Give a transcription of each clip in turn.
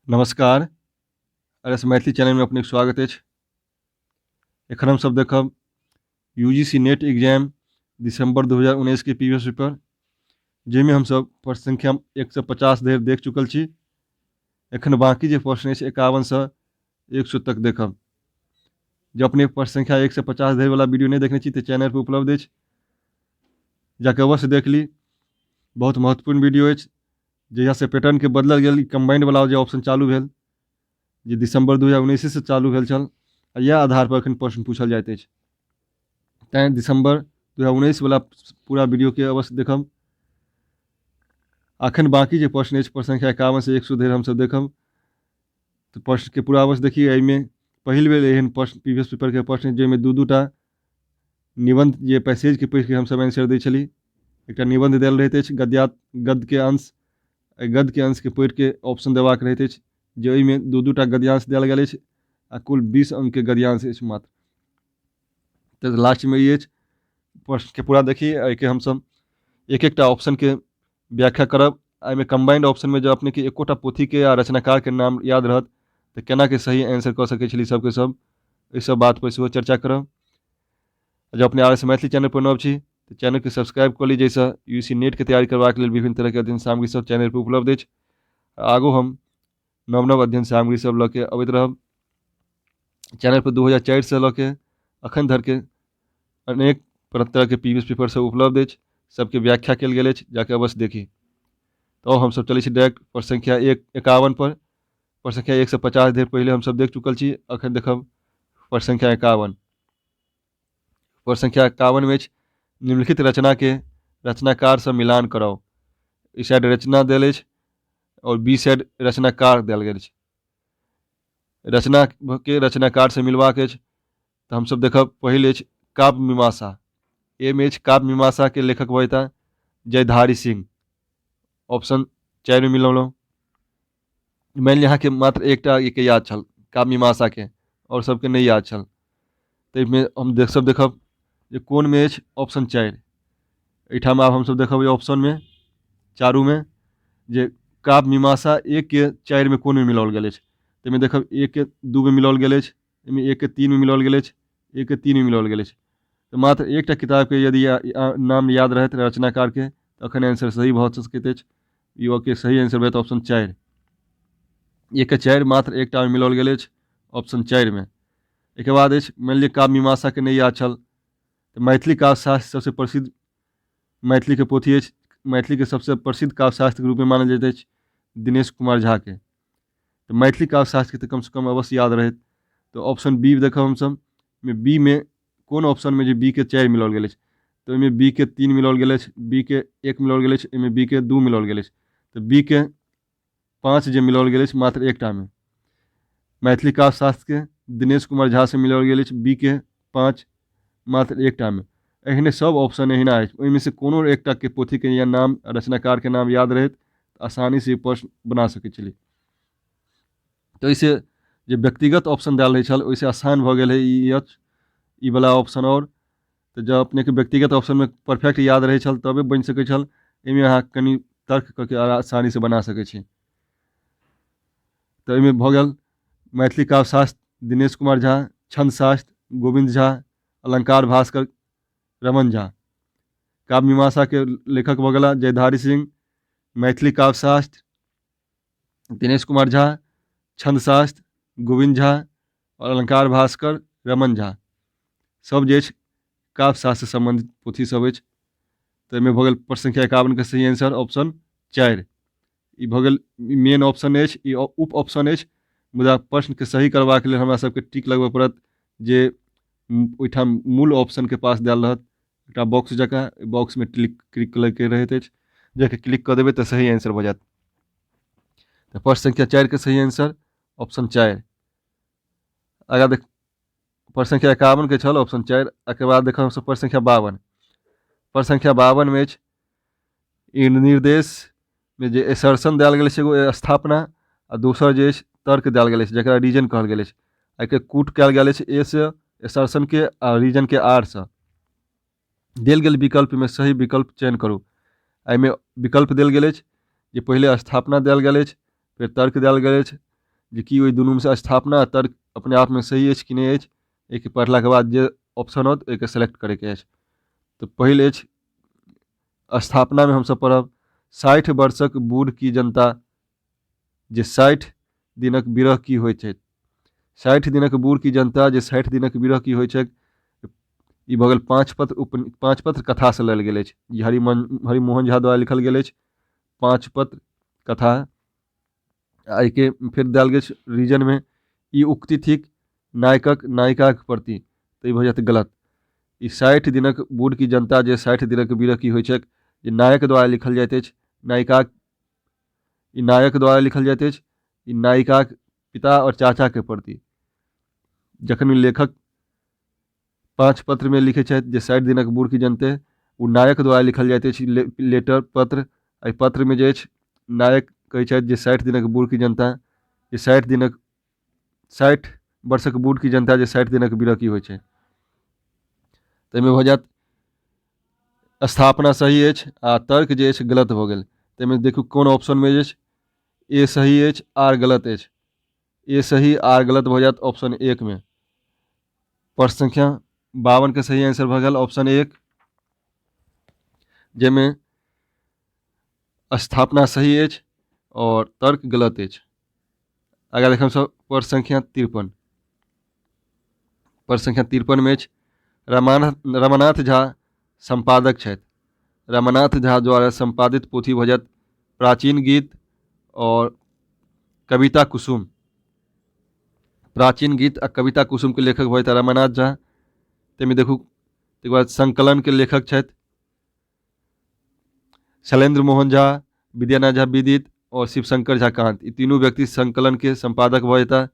नमस्कार। RS Maithili channel में अपनेक स्वागत अछि। एखन हम सब देखब यूजीसी नेट एग्जाम दिसंबर 2019 के प्रीवियस पेपर, जाहिमे हम सब प्रश्न संख्या 150 धरि देख चुकल छी। एखन बाकी जे प्रश्न अछि 51 से 100 तक देखब। जब अपने प्रश्न संख्या 150 धरि वाला वीडियो नहीं देखने छी तो चैनल पर उपलब्ध अछि, जाके अवश्य देख ली। बहुत महत्वपूर्ण वीडियो अछि। जहिया से पैटर्न के बदलल गेल, कंबाइंड वाला जे ऑप्शन चालू भेल, जे दिसंबर 2019 से चालू भेल छल, इएह आधार पर एखन प्रश्न पूछल जाइत अछि। तैं दिसंबर 2019 वाला पूरा वीडियो के अवश्य देखब। अखन बाकी जे प्रश्न अछि प्रश्न संख्या 51 से 100 धरि हम सब देखब, तो प्रश्न के पूरा अवश्य देखिए। एहिमे पहिल बेर एहन प्रश्न प्रीवियस पेपर के प्रश्न जाहिमे दू टा निबंध जे पैसेज के पढ़ि के हम सब आंसर दै छली। एकटा निबंध देल रहैत अछि गद्य के अंश, गद्य के अंश के पढ़ि के ऑप्शन देबाक रहैत अछि, जे ओहिमे दू टा गद्यांश देल गेल अछि आ कुल 20 अंक के गद्यांश अछि मात्र। तो लास्ट में ये प्रश्न के पूरा देखिए। एहिके हम सब एक एकटा ऑप्शन के व्याख्या करब। एहिमे कंबाइंड ऑप्शन में जब अपने के एकोटा पोथी के या रचनाकार के नाम याद रहत तो केना के सही आंसर कऽ सकै छली सबके सब, एहि सब बात पर सेहो चर्चा करब। जब अपने आरएस मैथिली चैनल पर नव छी तो चैनल के सब्सक्राइब कर ली, जैसा यूसी नेट के तैयारी करबाक लेल विभिन्न तरह के अध्ययन सामग्री सब चैनल पर उपलब्ध अछि। आगू हम नव नव अध्ययन सामग्री सब लऽ के अबैत रहब। चैनल पर 2004 से लऽ के अखन धर के अनेक तरह के प्रीवियस पेपर सब उपलब्ध अछि, सबके व्याख्या कल गेल अछि, जाके अवश्य देखी। तो हम सब चलै छी डायरेक्ट प्रश्न संख्या 51 पर। प्रश्न संख्या 150 धरि पहले हम सब देख चुकल छी। अखन देखब प्रश्न संख्या 51। प्रश्न संख्या 51 में निम्नलिखित रचना के रचनाकार से मिलान कराओ। इस साइड रचना देल अछि और बी साइड रचनाकार देल गेल अछि। रचना के रचनाकार से मिलवाक अछि तो हम सब देखब पहिल अछि काव्य मीमांसा। ए में अछि काव्य मीमांसा के लेखक होता जयधारी सिंह। ऑप्शन 4 में मिलौलहुँ। मान लिअ अहाँके मात्र एकटा के याद छल काव्य मीमांसा के, और सबके नहीं याद छल, तो एहिमे हम सब देखब जे कोन में अछि ऑप्शन 4। एहिठाम आब हम सब देखब ऑप्शन में चारू में जे काव्य मीमांसा 1 के 4 में कोन में मिलाओल गेल अछि। ताहिमे देखब 1 के 2 में मिलाओल गेल अछि, एहिमे 1 के 3 में मिलाओल गेल अछि, 1 के 3 में मिलाओल गेल अछि। तो मात्र एकटा किताब के यदि नाम याद रहत रचनाकार के, तो अखन आंसर सही भऽ सकैत अछि। ई के सही आंसर भेट ऑप्शन 4। 1 के 4 मात्र एकटा में मिलाओल गेल अछि ऑप्शन 4 में। एक बाद अछि मान लिअ काव्य मीमांसा के नहीं याद छल, तो मैथिली काव्य शास्त्र सबसे प्रसिद्ध मैथिली के पोथी अछि। मैथिली के सबसे प्रसिद्ध काव्य शास्त्र के रूप में मानल जाइत अछि दिनेश कुमार झा के। तो मैथिली काव्य शास्त्र के तो कम से कम अवश्य याद रहत। तो ऑप्शन बी देखब हम सब बी में कौन ऑप्शन में जे बी के 4 मिलाओल गेल अछि, तो एहिमे बी के 3 मिलाओल गेल अछि, बी के 1 मिलाओल गेल अछि, एहिमे बी के 2 मिलाओल गेल अछि। तो बी के 5 जे मिलाओल गेल अछि मात्र एकटा में। मैथिली काव्य शास्त्र के दिनेश कुमार झा से मिलाओल गेल अछि बी के 5 मात्र एकटा में। एहने सब ऑप्शन एहिना अछि, ओहिमे से कोनो एकटा के पोथी के या नाम रचनाकार के नाम याद रहत आसानी से प्रश्न बना सकैत छली। तो इसे जे व्यक्तिगत ऑप्शन देल रहै छल ओइसे आसान भऽ गेल है ई वाला ऑप्शन। और तो जब अपने के व्यक्तिगत ऑप्शन में परफेक्ट याद रहै छल तबे बनि सकै छल। एहिमे अहाँ कनि तर्क करके आसानी से बना सकै छी। तो एहिमे भऽ गेल मैथिली काव्य शास्त्र दिनेश कुमार झा, छंद शास्त्र गोविंद झा, अलंकार भास्कर रमन झा। काव्य मीमांसा के लेखक भऽ गेला जयधारी सिंह, मैथिली काव्य शास्त्र दिनेश कुमार झा, छंद शास्त्र गोविंद झा और अलंकार भास्कर रमन झा। सब जे अछि काव्य शास्त्र से संबंधित पोथी सब अछि। तो एहिमे भऽ गेल प्रश्न संख्या 51 के सही आंसर ऑप्शन 4। ई भऽ गेल मेन ऑप्शन अछि, ई उप ऑप्शन अछि। मुदा प्रश्न के सही करबाक लेल हमरा सबके टिक लगबऽ पड़त, जे ओहिठाम मूल ऑप्शन के पास देल रहत एकटा बॉक्स जकाँ, बॉक्स में क्लिक के रहैत अछि, जाके क्लिक कऽ देबै तो सही आंसर भऽ जायत। तो प्रश्न संख्या 4 के सही आंसर ऑप्शन 4। आगे देख प्रश्न संख्या 51 के छल ऑप्शन 4। के बाद देखब सब प्रश्न संख्या 52। प्रश्न संख्या 52 में निर्देश में जे एसर्शन देल गेल छै एगो स्थापना आ दोसर जे तर्क देल गेल छै जकरा रीजन कहल गेल छै। एके कूट कयल गेल छै ए से एसर्शन के आ रीजन के आर से। देल गेल विकल्प में सही विकल्प चयन करू। एहिमे विकल्प देल गेल अछि जे पहले स्थापना देल गेल अछि, फिर तर्क देल गेल अछि, जे कि ओहि दुनू में से स्थापना आ तर्क अपने आप में सही अछि कि नहीं अछि, एहिके पढ़लाके बाद जे ऑप्शन होत ओहिके सेलेक्ट करैके अछि। तो पहिल अछि स्थापना में हमसब पढ़ब 60 वर्षक बूढ़ की जनता जे 60 दिनक विरह की होइत छै। 60 दिनक बूढ़ की जनता जे 60 दिनक विरह की होइ छै, ई भऽ गेल पाँच पत्र कथा से लेल गेल अछि। ई हरिमोहन झा द्वारा लिखल गेल अछि, 5 पत्र कथा। एहिके फिर देल गेल छै रीजन में ई उक्ति थिक नायकक नायिकाक प्रति, तो ई भऽ जायत गलत। ई 60 दिनक बूढ़ की जनता जे 60 दिनक विरह की होइ छै, जे नायक द्वारा लिखल जाइत अछि, नायिकाक ई नायक द्वारा लिखल जाइत अछि, ई नायिकाक पिता और चाचा के प्रति। जखन लेखक 5 पत्र में लिखे छथि जे 60 दिनक बूढ़ की जनते, ओ नायक द्वारा लिखल जाइत अछि लेटर पत्र। एहि पत्र में जे अछि नायक कहै छथि जे 60 दिनक बूढ़ की जनता जे 60 वर्षक बूढ़ की जनता जे 60 दिनक विरह की होइ छै। ताहिमे भऽ जायत स्थापना सही अछि आ तर्क जे अछि गलत भऽ गेल। ताहिमे देखू कोन ऑप्शन में जे अछि ए सही अछि आर गलत अछि। ए सही आर गलत भऽ जायत ऑप्शन 1 में। प्रश्न संख्या 52 के सही आंसर भऽ गेल ऑप्शन 1, जैमें स्थापना सही अछि और तर्क गलत अछि। आगे देखब सब प्रश्न संख्या 53। प्रश्न संख्या 53 में अछि रमानाथ झा संपादक छथि। रमानाथ झा द्वारा संपादित पोथी भऽ जायत प्राचीन गीत और कविता कुसुम। प्राचीन गीत आ कविता कुसुम के लेखक भऽ जायत रमानाथ झा। ताहिमे देखू तकर बाद संकलन के लेखक छथि शैलेंद्र मोहन झा, विद्यानाथ झा विदित और शिवशंकर झा कांत। ई तीनू व्यक्ति संकलन के संपादक भऽ जेता।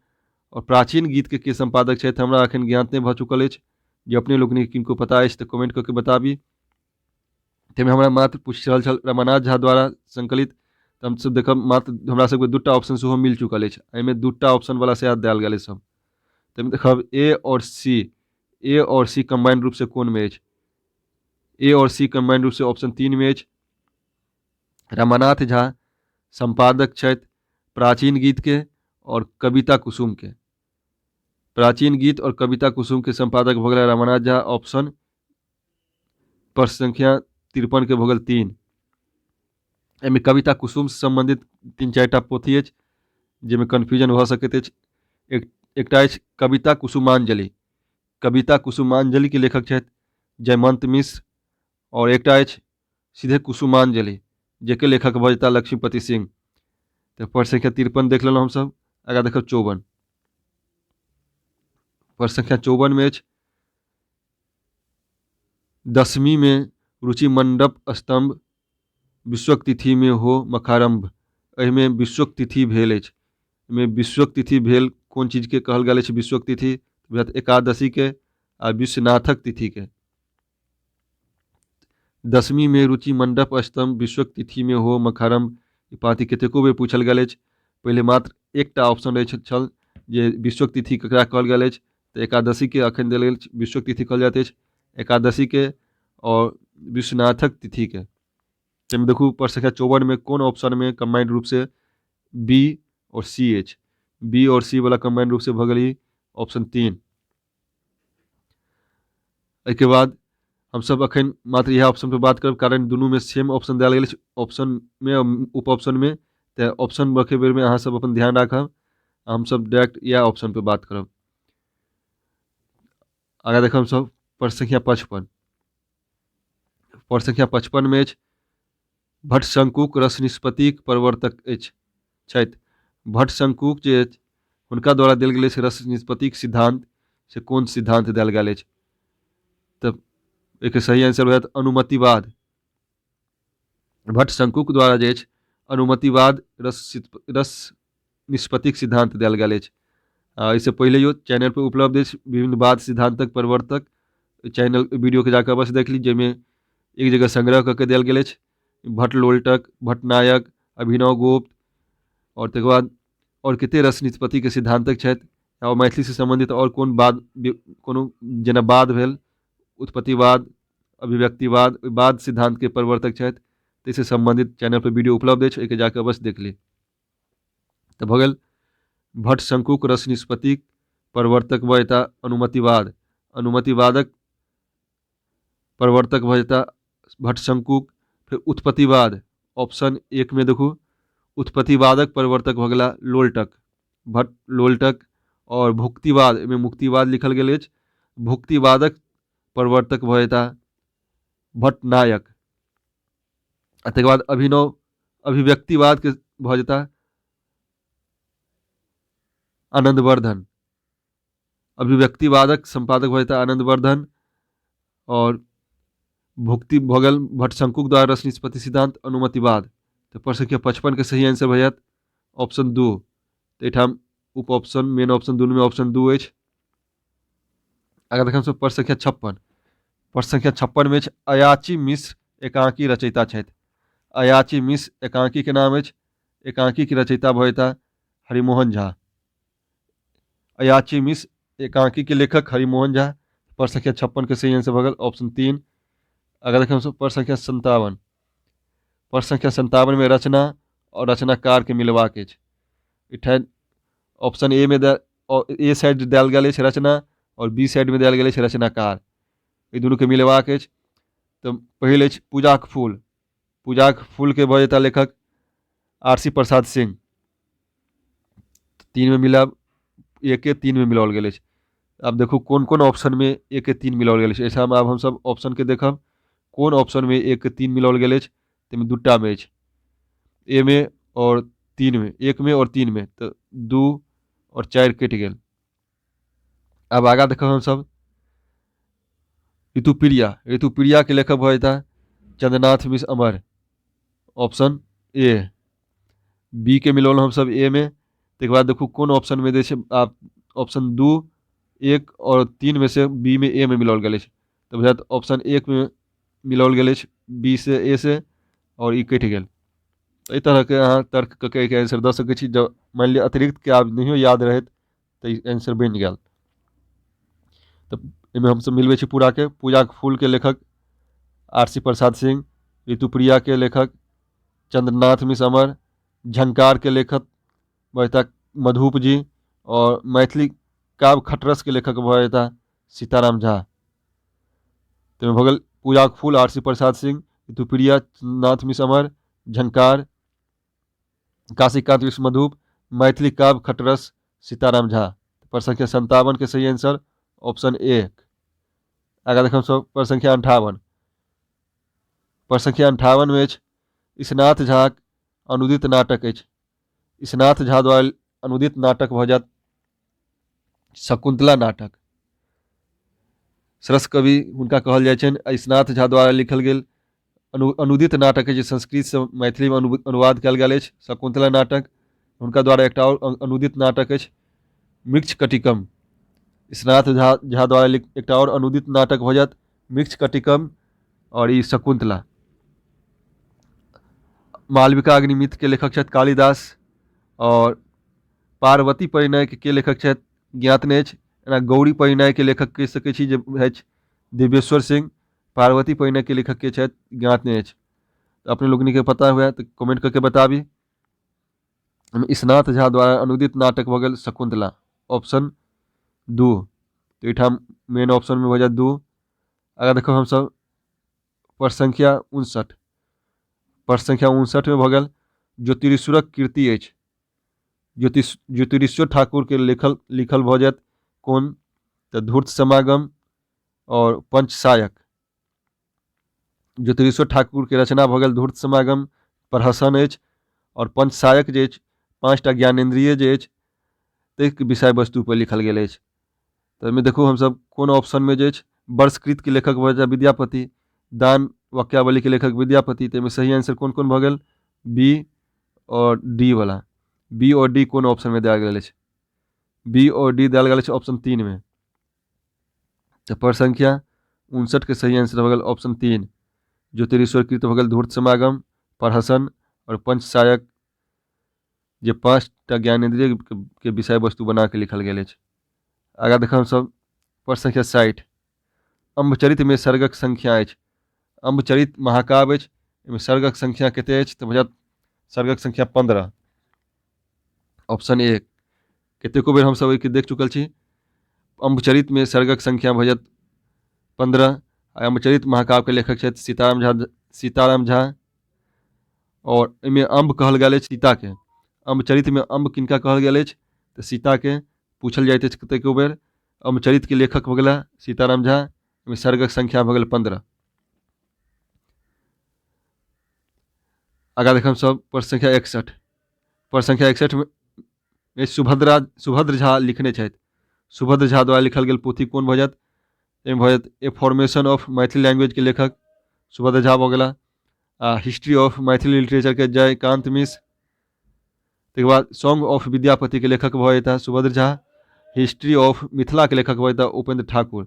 और प्राचीन गीत के संपादक छथि हमरा एखन ज्ञात नहि भऽ चुकल अछि। जे अपने लोकनि किनको पता अछि तऽ कमेंट करके बताबी। ताहिमे हमरा मात्र पूछ रहल छल रमानाथ झा द्वारा संकलित, तऽ हमसब देखब मात्र हमरा सबके 2टा ऑप्शन सेहो मिल चुकल अछि। एहिमे 2टा ऑप्शन वाला से देल गेल सब। ताहिमे देखब ए और सी कंबाइंड रूप से कोन में अछि। ए और सी कंबाइंड रूप से ऑप्शन 3 में अछि। रमानाथ झा संपादक छथि प्राचीन गीत के और कविता कुसुम के। प्राचीन गीत और कविता कुसुम के संपादक भऽ गेल रमानाथ झा, ऑप्शन। प्रश्न संख्या 53 के भऽ गेल 3। एहिमे कविता कुसुम से संबंधित 3-4टा पोथी अछि जाहिमे कन्फ्यूजन भऽ सकैत अछि। एकटा अछि कविता कुसुमांजलि। कविता कुसुमांजलि के लेखक छथि जयमंत मिश्र। और एकटा अछि सीधे कुसुमांजलि, जेके लेखक भऽ जेता लक्ष्मीपति सिंह। तो प्रश्न संख्या 53 देख लेलहुँ हमसब। आगे देखब 54। प्रश्न संख्या 54 में अछि 10वीं में रुचि मंडप स्तंभ विश्वक तिथि में हो मखारंभ। एहिमे विश्वक तिथि भेल अछि। एहिमे विश्वक तिथि भेल कोन चीज के कहल गेल अछि विश्वक तिथि, एकादशी के आ विश्वनाथक तिथि के। 10वीं में रुचि मंडप स्तंभ विश्वक तिथि में हो मखारंभ। ई पाँति कतेको बेर पूछल गेल अछि। पहिले मात्र एकटा ऑप्शन रहै छल जे विश्वक तिथि ककरा कहल गेल अछि, तऽ एकादशी के अखन देल गेल विश्वक तिथि कहल जाइत अछि। एकादशी के और विश्वनाथक तिथि के। ताहिमे देखू प्रश्न संख्या 54 में कोन ऑप्शन में कंबाइंड रूप से बी और सी अछि। बी और सी वाला कंबाइंड रूप से भऽ गेल ऑप्शन 3। एहिके बाद हम सब अखन मात्र यह ऑप्शन पे बात करब, कारण दुनू में सेम ऑप्शन देल गेल अछि ऑप्शन में उप ऑप्शन में। तो ऑप्शन रखे बेर में अहाँ सब अपन ध्यान राखब। हम सब डायरेक्ट यह ऑप्शन पे बात करब। आगे देखब सब प्रश्न संख्या 55। प्रश्न संख्या 55 में अछि भट्ट शंकुक रस निष्पत्तिक प्रवर्तक छथि। भट्ट शंकुक जे अछि हुनका द्वारा देल गेल अछि रस निष्पत्तिक सिद्धांत से कोन सिद्धांत देल गेल अछि। तब एक सही आंसर होयत अनुमतिवाद। भट्ट शंकुक द्वारा जे अछि अनुमतिवाद रस निष्पत्तिक सिद्धांत देल गेल अछि। इससे पहले चैनल पर उपलब्ध अछि विभिन्नवाद सिद्धांतक प्रवर्तक। चैनल वीडियो के जाकर अवश्य देख ली, जैमें एक जगह संग्रह करके देल गेल अछि भट्ट लोल्टक, भट्टनायक, अभिनव गुप्त और तकर बाद और कते रस निष्पत्ति के सिद्धांतक छथि। और मैथिली से संबंधित और कोन वाद कोनो जेना वाद भेल, उत्पत्तिवाद, अभिव्यक्तिवाद, वाद सिद्धांत के प्रवर्तक छथि। ताहिसे संबंधित चैनल पर वीडियो उपलब्ध अछि, एके जाकर बस देख ली। तो भऽ गेल भट्ट शंकुक रस निष्पत्ति प्रवर्तक वयता अनुमतिवाद। अनुमतिवादक प्रवर्तक वयता भट्ट शंकुक। फिर उत्पत्तिवाद ऑप्शन एक में देखो उत्पत्तिवादक प्रवर्तक भ गेला लोल्टक, भट्ट लोल्टक। और भुक्तिवाद में मुक्तिवाद लिखल गेल अछि। भुक्तिवादक प्रवर्तक भयता भट्ट नायक। तकर बाद अभिनव अभिव्यक्तिवाद के भ जेता आनंदवर्धन। अभिव्यक्तिवादक संपादक भ जेता आनंदवर्धन। और भुक्ति भगल भट्ट शंकुक द्वारा रस निष्पत्ति सिद्धांत अनुमतिवाद। तो प्रश्न संख्या 55 के सही आंसर भैया ऑप्शन 2। तो एठाम उप ऑप्शन मेन ऑप्शन दोनों में ऑप्शन 2 अछि। अगर देखम सब प्रश्न संख्या 56। प्रश्न संख्या 56 में अयाची मिश्र एकांकी रचयिता छथि। अयाची मिश्र एकांकी के नाम अछि। एकांकी के रचयिता भयता हरिमोहन झा। अयाची मिश्र एकांकी के लेखक हरिमोहन झा। प्रश्न संख्या 56 के सही आंसर भगल ऑप्शन 3। अगर देखम सब प्रश्न संख्या 57। प्रश्न संख्या 57 में रचना और रचनाकार के मिलवाक अछि। इठन ऑप्शन ए में ए साइड देल गेल अछि रचना और बी साइड में देल गेल अछि रचनाकार। ई दुनू के मिलवाक अछि। तो पहिल अछि पूजाक फूल। पूजाक फूल के भ जेता लेखक आर.सी. प्रसाद सिंह। 3 में मिलब ए के 3 में मिलाओल गेल अछि। अब देखो कौन कौन ऑप्शन में ए के 3 मिलाओल गेल अछि। ऐसा में अब हम सब ऑप्शन के देखब कौन ऑप्शन में ए के 3 मिलाओल गेल अछि। तैमे दूटा में अछि ए में और 3 में, 1 में और 3 में। तो 2 और 4 कटि गेल। अब आगा देखब हम सब ऋतुप्रिया। ऋतुप्रिया के लेखक भ जेता Chandranath Mishra Amar. Option A. B के मिलौल हम सब ए में। तकर बाद देखो कौन ऑप्शन में दे छै आप ऑप्शन 2, 1 और 3 में से बी में ए में मिलाओल गेल अछि। तो बुझात ऑप्शन 1 में मिलाओल गेल अछि बी से ए से और ई कटि गेल। तो एहि तरह के अहाँ तर्क कऽ के आंसर दऽ सकै छी। जब मान लिअ अतिरिक्त के आब नहियो याद रहत तो ई आंसर बनि गेल। तो एहिमे हमसब मिलबै छी पूरा के। पूजाक फूल के लेखक आर.सी. प्रसाद सिंह। ऋतुप्रिया के लेखक चंद्रनाथ मिश्र अमर। झंकार के लेखक भजता मधुप जी। और मैथिली काव्य खटरस के लेखक भ जेता सीताराम झा। तो भगल पूजाक फूल आर.सी. प्रसाद सिंह, ऋतुप्रिया चंद्रनाथ मिश्र अमर, झंकार काशीकांत विश्व मधुप, मैथिली काव्य खटरस सीताराम झा। प्रश्न संख्या 57 के सही आंसर ऑप्शन 1। आगे देखम सब प्रश्न संख्या 58। प्रश्न संख्या 58 में ईशनाथ झा अनुदित नाटक अछि। ईशनाथ झा द्वारा अनुदित नाटक भ जायत शकुंतला नाटक। सरस कवि हुनका कहल जाइ छनि। ईशनाथ झा द्वारा लिखल गेल अनुदित नाटक अछि, संस्कृत से मैथिली में अनुवाद कयल गेल अछि शकुंतला नाटक। हुनका द्वारा एकटा और अनुदित नाटक अछि मृक्षकटिकम। ईशनाथ झा द्वारा एकटा और अनुदित नाटक भ जायत मृक्षकटिकम और ई शकुंतला। मालविका अग्निमित्र के लेखक छथि कालिदास। और पार्वती परिणय के लेखक छथि ज्ञात नहि अछि। एना गौरी परिणय के लेखक कहि सकै छी जे अछि दिव्येश्वर सिंह। पार्वती परिणय के लेखक के छथि ज्ञात नहीं अछि। तो अपने लोगनी के पता हुआ तो कमेंट करके बताबी। ईशनाथ झा द्वारा अनुदित नाटक भ गेल शकुंतला ऑप्शन 2। तो एठाम मेन ऑप्शन में हो जाए 2। अगर देखो हम सब प्रश्न संख्या 59। प्रश्न संख्या 59 में भ गेल ज्योतिरीश्वरक कीर्ति अछि। ज्योतिरीश्वर ठाकुर के लिखल भ जायत कौन तो धूर्त समागम और पंचसायक। ज्योतिरीश्वर ठाकुर के रचना भ गेल धूर्त समागम प्रहसन अछि। और पंचसायक जे अछि 5टा ज्ञानेंद्रिय जे अछि ताहि विषय वस्तु पर लिखल गेल अछि। तो एहिमे देखो हम सब कौन ऑप्शन में जे अछि वर्षकृत के लेखक भ जाए विद्यापति। दान वाक्यावली के लेखक विद्यापति। तो एहिमे सही आंसर कौन कौन भ गेल बी और डी वाला। बी और डी कौन ऑप्शन में देल गेल अछि बी और डी देल गेल अछि ऑप्शन 3 में। तो प्रश्न संख्या 59 के सही आंसर भ गेल ऑप्शन 3। ज्योतिरीश्वर कृत भ गेल धूर्त समागम प्रहसन और पंचसायक जे 5टा ज्ञानेंद्रिय के विषय वस्तु बना के लिखल गेल अछि। आगा देखब सब प्रश्न संख्या 60। अम्बचरित में सर्गक संख्या अछि। अम्बचरित महाकाव्य अछि। एहिमे सर्गक संख्या कते अछि तो बुझात सर्गक संख्या 15 ऑप्शन 1। कतेको बेर हमसब एहिके देख चुकल छी। अम्बचरित में सर्गक संख्या भऽ जायत 15। अम्बचरित महाकाव्य के लेखक छथि सीताराम झा। और एहिमे अम्ब कहल गेल अछि सीताके। अम्बचरित में अम्ब किनका कहल गेल अछि तऽ सीताके पूछल जाइत अछि कतेको बेर। अम्बचरित के लेखक भऽ गेला सीताराम झा। एहिमे सर्गक संख्या भऽ गेल 15। आगाँ देखब सब प्रश्न संख्या 61। प्रश्न संख्या 61 में सुभद्र झा लिखने छथि। सुभद्र झा द्वारा लिखल गेल पोथी कोन भऽ जायत? एहिमे भऽ जायत ए फॉर्मेशन ऑफ मैथिली लैंग्वेज के लेखक सुभद्र झा भऽ गेला। हिस्ट्री ऑफ मैथिली लिटरेचर के जयकांत मिश्र। तकर बाद सॉन्ग ऑफ विद्यापति के लेखक भऽ जेता सुभद्र झा। हिस्ट्री ऑफ मिथिला के लेखक भऽ जेता उपेंद्र ठाकुर।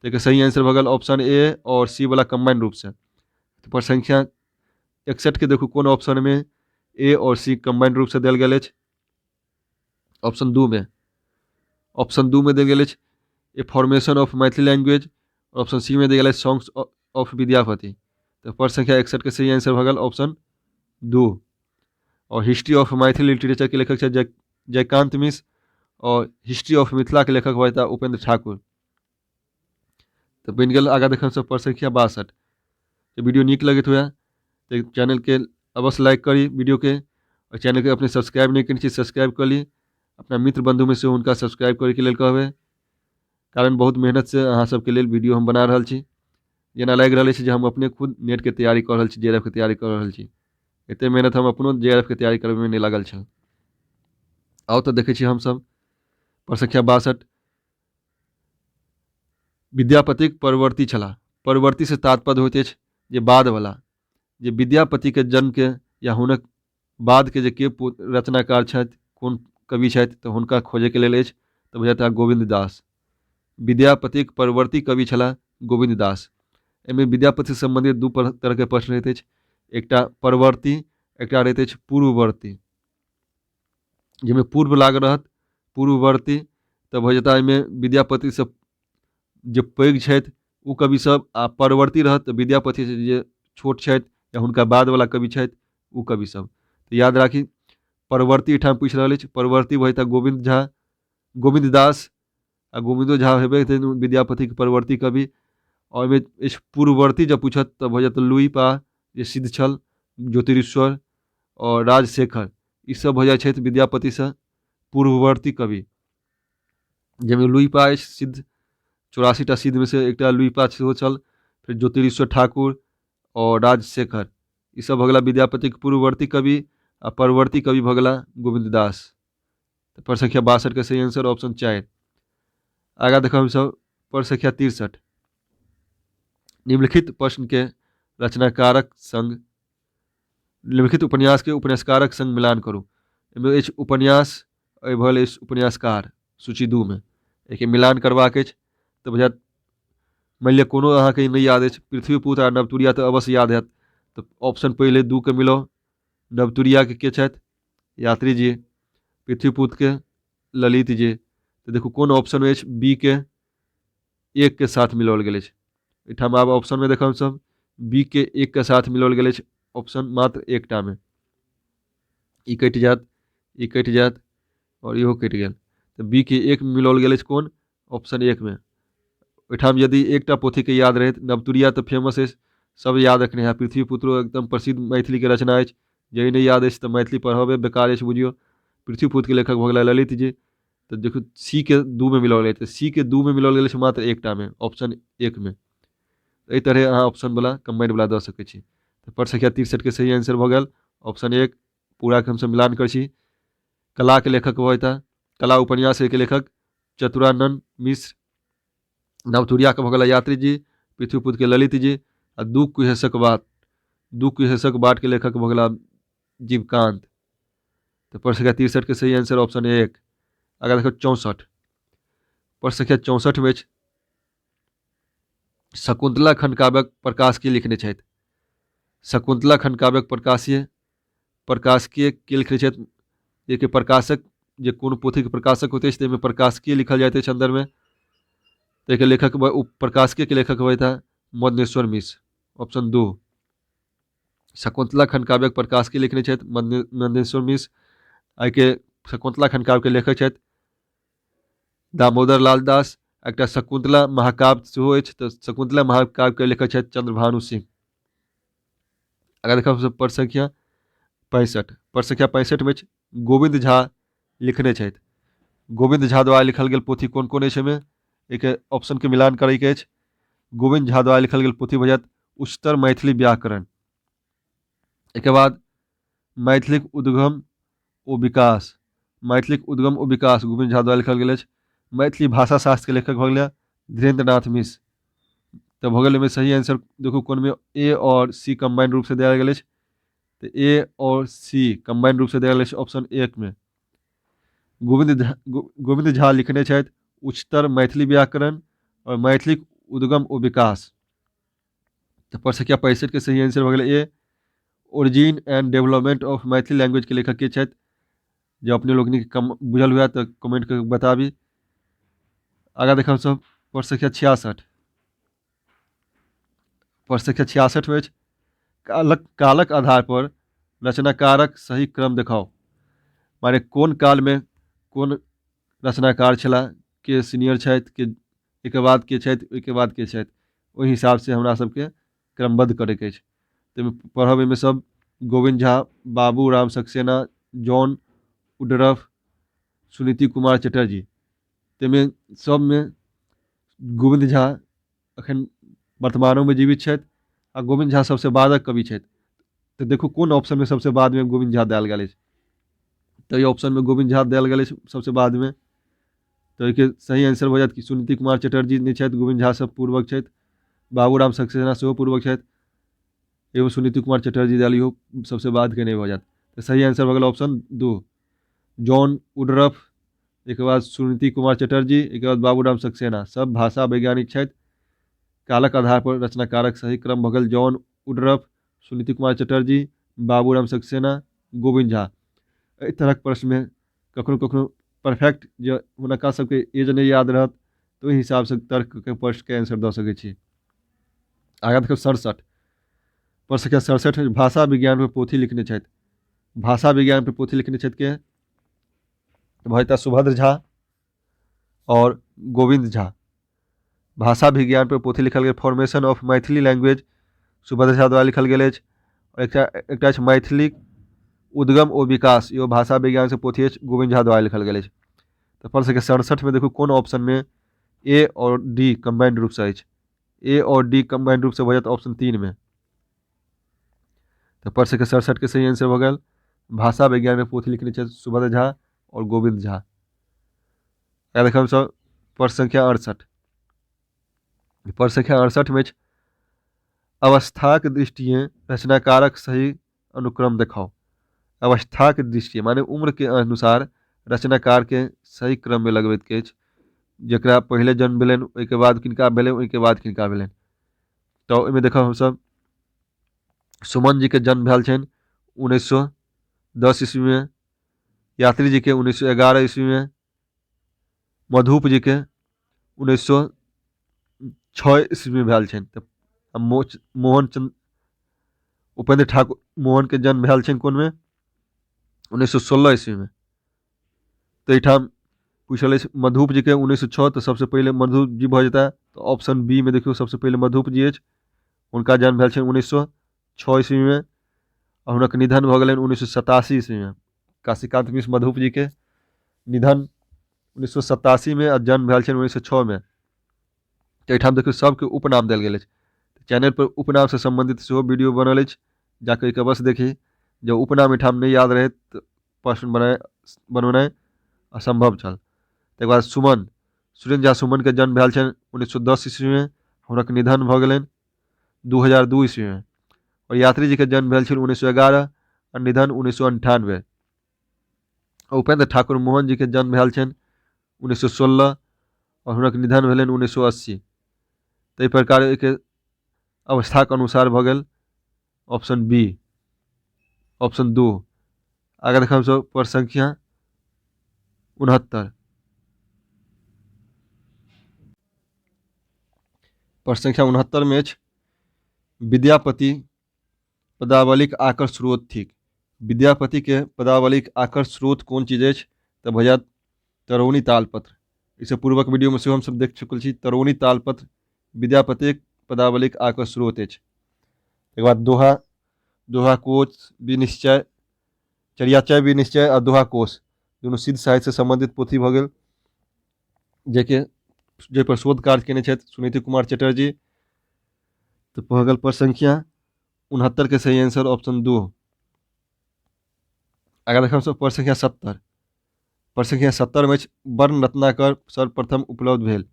तो सही आंसर भऽ गेल ऑप्शन ए और सी वाला कंबाइंड रूप से। तो प्रश्न संख्या 61 के देखू कोन ऑप्शन में ए और सी कंबाइंड रूप से देल गेल अछि? ऑप्शन 2 में। ऑप्शन 2 में देल गेल अछि a formation of Maithili language. Option C में देल गेल अछि सॉन्ग्स ऑफ विद्यापति। तो प्रश्न संख्या 61 के सही आंसर भऽ गेल ऑप्शन 2। और हिस्ट्री ऑफ मैथिली लिटरेचर के लेखक छथि जयकांत मिश्र। और हिस्ट्री ऑफ मिथिला के लेखक भऽ जेता उपेंद्र ठाकुर। तो बनि गेल। आगाँ देखब सब प्रश्न संख्या 62। तो वीडियो नीक लगैत हुए तो चैनल के अवश्य लाइक करी वीडियो के। और चैनल के अपने सब्सक्राइब नहीं करी सब्सक्राइब कर ली। अपना मित्र बंधु में से उनका सब्सक्राइब करे के लेल कहबै। कारण बहुत मेहनत से अहाँ सबके लेल वीडियो हम बना रहल छी। जेना लागि रहल अछि जे हम अपने खुद नेट के तैयारी कर रहल छी, जेआरएफ के तैयारी कर रहल छी। एते मेहनत हम अपनो जेआरएफ के तैयारी करबे में नहीं लागल छल। आओ तो देखे छी हम सब प्रश्न संख्या 62। विद्यापतिक परवर्ती छला। परवर्ती से तात्पर्य होइत अछि जे बाद वाला। जे विद्यापति के जन्म के या हुनक बाद के जे के रचनाकार छथि, कोन कवि छथि, तो हुनका खोजे के लेल अछि। तो भऽ जेता गोविंद दास। विद्यापतिक परवर्ती कवि छला गोविंद दास। एहिमे विद्यापति से संबंधित दू तरह के प्रश्न रहैत अछि। एकटा परवर्ती, एकटा रहैत अछि पूर्ववर्ती। जाहिमे पूर्व लाग रहत पूर्ववर्ती तऽ भऽ जेता एहिमे विद्यापति से जे पैघ छथि ओ कवि सब। आ परवर्ती रहत तऽ विद्यापति से जे छोट छथि या हुनका बाद वाला कवि छथि ओ कवि सब। तो याद राखी परवर्ती एहिठाम पूछि रहल अछि। परवर्ती भऽ जेता गोविंद झा, गोविंद दास। आ गोविंदो झा हेबे विद्यापति के परवर्ती कवि। और एहिमे पूर्ववर्ती जब पूछत तऽ भऽ जायत लुई पा जे सिद्ध छल, ज्योतिरीश्वर और राजशेखर। ई सब भऽ जाइ छथि विद्यापति से पूर्ववर्ती कवि। जाहिमे लुई पा अछि सिद्ध, 84टा सिद्ध में से एकटा लुई पा सेहो छल। फिर ज्योतिरीश्वर ठाकुर और राजशेखर ई सब भऽ गेला विद्यापति के पूर्ववर्ती कवि। आ परवर्ती कवि भऽ गेला गोविंद दास। तो प्रश्न संख्या 62 के सही आंसर ऑप्शन 4। आगा देखो हम सब प्रश्न संख्या 63। निम्नलिखित प्रश्न के रचनाकारक संग निम्नलिखित उपन्यास के उपन्यासकारक संग मिलान करू। एहिमे अछि उपन्यास, भऽ गेल उपन्यासकार सूची 2 में। एके मिलान करबाक अछि। तऽ बुझायत मानि लिअ कोनो अहाँके नहि याद अछि, पृथ्वीपुत्र आ नवतुरिया तऽ अवश्य याद हैत। तऽ ऑप्शन पहले 2 के मिलाउ। नवतुरिया के छथि? यात्री जी। पृथ्वीपुत्र के ललित जी। तो देखू कोन ऑप्शन में अछि? बी के 1 के साथ मिलाओल गेल अछि। एहिठाम आब ऑप्शन में देखब सब बी के 1 के साथ मिलाओल गेल अछि। ऑप्शन मात्र एकटा में। ई कटि जायत, ई कटि जायत और इहो कटि गेल। तो बी के 1 में मिलाओल गेल अछि कोन? ऑप्शन 1 में। ओहिठाम यदि एकटा पोथी के याद रहैत, नवतुरिया तो फेमस अछि, सब याद रखने हैं। पृथ्वीपुत्र एकदम प्रसिद्ध मैथिली के रचना अछि। यही नहीं याद अछि तो मैथिली पढ़बे बेकार अछि बुझियो। पृथ्वीपुत्र के लेखक भऽ गेला ललित जी। तो देखो सी के 2 में मिलाओल गेल। सी के 2 में मिलाओल गेल मात्र एकटा में, ऑप्शन 1 में। एहि तरह अहाँ ऑप्शन वाला कंबाइंड वाला दऽ सकैत छी। तो प्रश्न संख्या 63 के सही आंसर भऽ गेल ऑप्शन 1। पूरा के हमसब मिलान कर छी। कला के लेखक भऽ जेता, कला उपन्यास के लेखक चतुरानंद मिश्र। नवतुरिया के भऽ गेला यात्री जी, पृथ्वीपुत्र के ललित जी। आ दू कुहेसक बाट के लेखक भऽ गेला जीवकांत। तो प्रश्न संख्या 63 के सही आंसर ऑप्शन 1। अगर देखो 64। प्रश्न संख्या 64 में शकुंतला खंड काव्यक प्रकाश के लिखने छथि। शकुंतला खंड काव्यक प्रकाशकीय के लिखने छथि? जे कि प्रकाशक जे कोनो पोथी के प्रकाशक होते अछि ताहिमे प्रकाशकीय लिखल जाइत अछि अंदर में। तो के लेखक प्रकाशकीय के लेखक हुआ था मदनेश्वर मिश्र। ऑप्शन 2। शकुंतला खंड काव्यक प्रकाशकीय लिखने छथि मदनेश्वर मिश्र। आई के शकुंतला खंड काव्य के लेखक छथि दामोदर लाल दास। एकटा शकुंतला महाकाव्य सेहो अछि, तऽ शकुंतला महाकाव्य के लेखक छथि चंद्रभानु सिंह। अगर देखब प्रश्न संख्या 65, प्रश्न संख्या 65 में गोविंद झा लिखने छथि। गोविंद झा द्वारा लिखल गेल पोथी कोन कोन अछि? एहिमे एक ऑप्शन के मिलान करैके अछि। गोविंद झा द्वारा लिखल गेल पोथी भऽ जायत उच्चतर मैथिली व्याकरण। एके बाद मैथिलीक उद्गम ओ विकास, मैथिलीक उद्गम ओ विकास गोविंद झा द्वारा लिखल गेल अछि। मैथिली भाषा शास्त्र के लेखक भऽ गेलै धीरेन्द्रनाथ मिश्र। तऽ भऽ गेल एहिमे सही आंसर देखू कोन में ए और सी कंबाइंड रूप से देल गेल अछि। तो ए और सी कंबाइंड रूप से देल गेल अछि ऑप्शन 1 में। गोविंद झा लिखने छथि उच्चतर मैथिली व्याकरण और मैथिलीक उद्गम ओ विकास। तो प्रश्न संख्या 65 के सही आंसर भऽ गेल ए, origin and development of Maithili language के लेखक के छथि। जो अपने लोग कम बुझल हुआ तो कमेंट करके बताबी। आगे देखब सब प्रश्न संख्या 66, प्रश्न संख्या 66 में कालक आधार पर रचनाकारक सही क्रम देखाओ। माने कोन काल में कोन रचनाकार छला, के सीनियर छथि, के एक बाद के छथि, ओहिके बाद के छथि, ओहि हिसाब से हमरा सबके क्रमबद्ध करैके अछि। तो पढ़ब एहिमे सब गोविंद झा, बाबू राम सक्सेना, जॉन वुडरफ, सुनीति कुमार चटर्जी। ताहिमे सबमें गोविंद झा अखन वर्तमानों में जीवित छथि आ गोविंद झा सबसे बादक कवि छथि। तो देखू कोन ऑप्शन में सबसे बाद में गोविंद झा देल गेल अछि। तो ये ऑप्शन में गोविंद झा देल गेल अछि सबसे बाद में। तो एक सही आंसर हो जात कि सुनीति कुमार चटर्जी नहीं छथि, गोविंद झा सब पूर्वक छथि। बाबूराम सक्सेना सेहो पूर्वक छथि, एवं सुनीति कुमार चटर्जी देल इहो सबसे बाद के नहीं हो जात। तो सही आंसर भऽ गेल ऑप्शन 2 जॉन वुडरफ, एक बाद सुनीति कुमार चटर्जी, एक बाद बाबूराम सक्सेना, सब भाषा वैज्ञानिक छथि। कालक आधार पर रचनाकारक सही क्रम भऽ गेल जॉन वुडरफ, सुनीति कुमार चटर्जी, बाबूराम सक्सेना, गोविंद झा। एहि तरहक प्रश्न में कखनो कखनो परफेक्ट जो हुनका सबके एज नहीं याद रहत तो ओहि हिसाब से तर्क के प्रश्न के आंसर दऽ सकै छी। आगे देखो 67, प्रश्न संख्या 67 भाषा विज्ञान पर पोथी लिखने छथि। भाषा विज्ञान पर पोथी लिखने छथि के भैता सुभद्र झा और गोविंद झा। भाषा विज्ञान पर पोथी लिखल गेल formation of Maithili language Subhadra Jha द्वारा लिखल गेल अछि। और एकटा अछि मैथिली उद्गम ओ विकास, यो भाषा विज्ञान से पोथी अछि, गोविंद झा द्वारा लिखल गेल अछि। तो प्रश्न संख्या 67 में देखो कौन ऑप्शन में ए और डी कंबाइंड रूप से अछि। ए और डी कंबाइंड रूप से हो जाता ऑप्शन 3 में। तो प्रश्न संख्या 67 के सही आंसर हो गया भाषा विज्ञान में पोथी लिखने छथि सुभद्र झा और गोविंद झा। देखम सब प्रश्न संख्या 68, प्रश्न संख्या 68 में अवस्थाक दृष्टिए रचनाकारक सही अनुक्रम देखाओ। अवस्थाक दृष्टि माने उम्र के अनुसार रचनाकार के सही क्रम में लगबैत के अछि, जकरा पहले जन्म भेलनि ओहिके बाद किनका भेलनि, ओहिके बाद किनका भेलनि। तो ओहिमे देखब हमसब सुमन जी के जन्म भेल छनि 1910 ईस्वी में, यात्री जी के 1911 ईस्वी में, मधुप जी के 1906 ईस्वी में भेल छनि। तऽ मोहन चंद्र उपेंद्र ठाकुर मोहन के जन्म भेल छनि कोन में 1916 ईस्वी में। तो एहिठाम पूछल अछि मधुप जी के 1906, तो सबसे पहले मधुप जी भऽ जेता। तो ऑप्शन बी में देखियो सबसे पहले मधुप जी अछि, हुनका जन्म भेल छनि 1906 ईस्वी में और हुनक निधन भऽ गेलनि 1987 ईस्वी में। काशीकांत मिश्र मधुप जी के निधन 1987 में और जन्म भेल छनि 1906 में। तो एहिठाम देखियो सबके उपनाम देल गेल अछि। चैनल पर उपनाम से संबंधित सेहो वीडियो बनल अछि, जाके एक अवश्य देखी। जब उपनाम एहिठाम नहीं याद रहे तो प्रश्न बनौनाइ असंभव छल। तकर बाद सुमन, सुरेंद्र झा सुमन के जन्म भेल छनि 1910 ईस्वी में, हुनक निधन भऽ गेलनि 2002 ईस्वी में। और यात्री जी के जन्म भेल छनि 1911 और निधन 1998। और उपेंद्र ठाकुर मोहन जी के जन्म भेल छनि 1916 और हुनक निधन भेलनि 1980। तो एहि प्रकार एक अवस्थाक अनुसार भऽ गेल ऑप्शन बी, ऑप्शन 2। आगे देखब सब प्रश्न संख्या 69, प्रश्न संख्या 69 में विद्यापति पदावलीक आकर स्रोत थिक। विद्यापति के पदावलीक आकर स्रोत कौन चीज अछि? तऽ भऽ जायत तरौनी तालपत्र। इससे पूर्वक वीडियो में से हम सब देख चुकल छी तरोनी तालपत्र विद्यापतिक पदावलीक आकर स्रोत अछि। तकर बाद दोहा, दोहा कोश विनिश्चय, चर्याचय विनिश्चय आ दोहा कोश दुनू सिद्ध साहित्य से संबंधित पोथी भऽ गेल, जे पर शोध कार्य केने छथि सुनीति कुमार चटर्जी। तो भऽ गेल प्रश्न संख्या 69 के सही आंसर ऑप्शन 2। अगर देखम सब प्रश्न संख्या 70, प्रश्न संख्या 70 में वर्ण रत्नाकर सर्वप्रथम उपलब्ध भेल।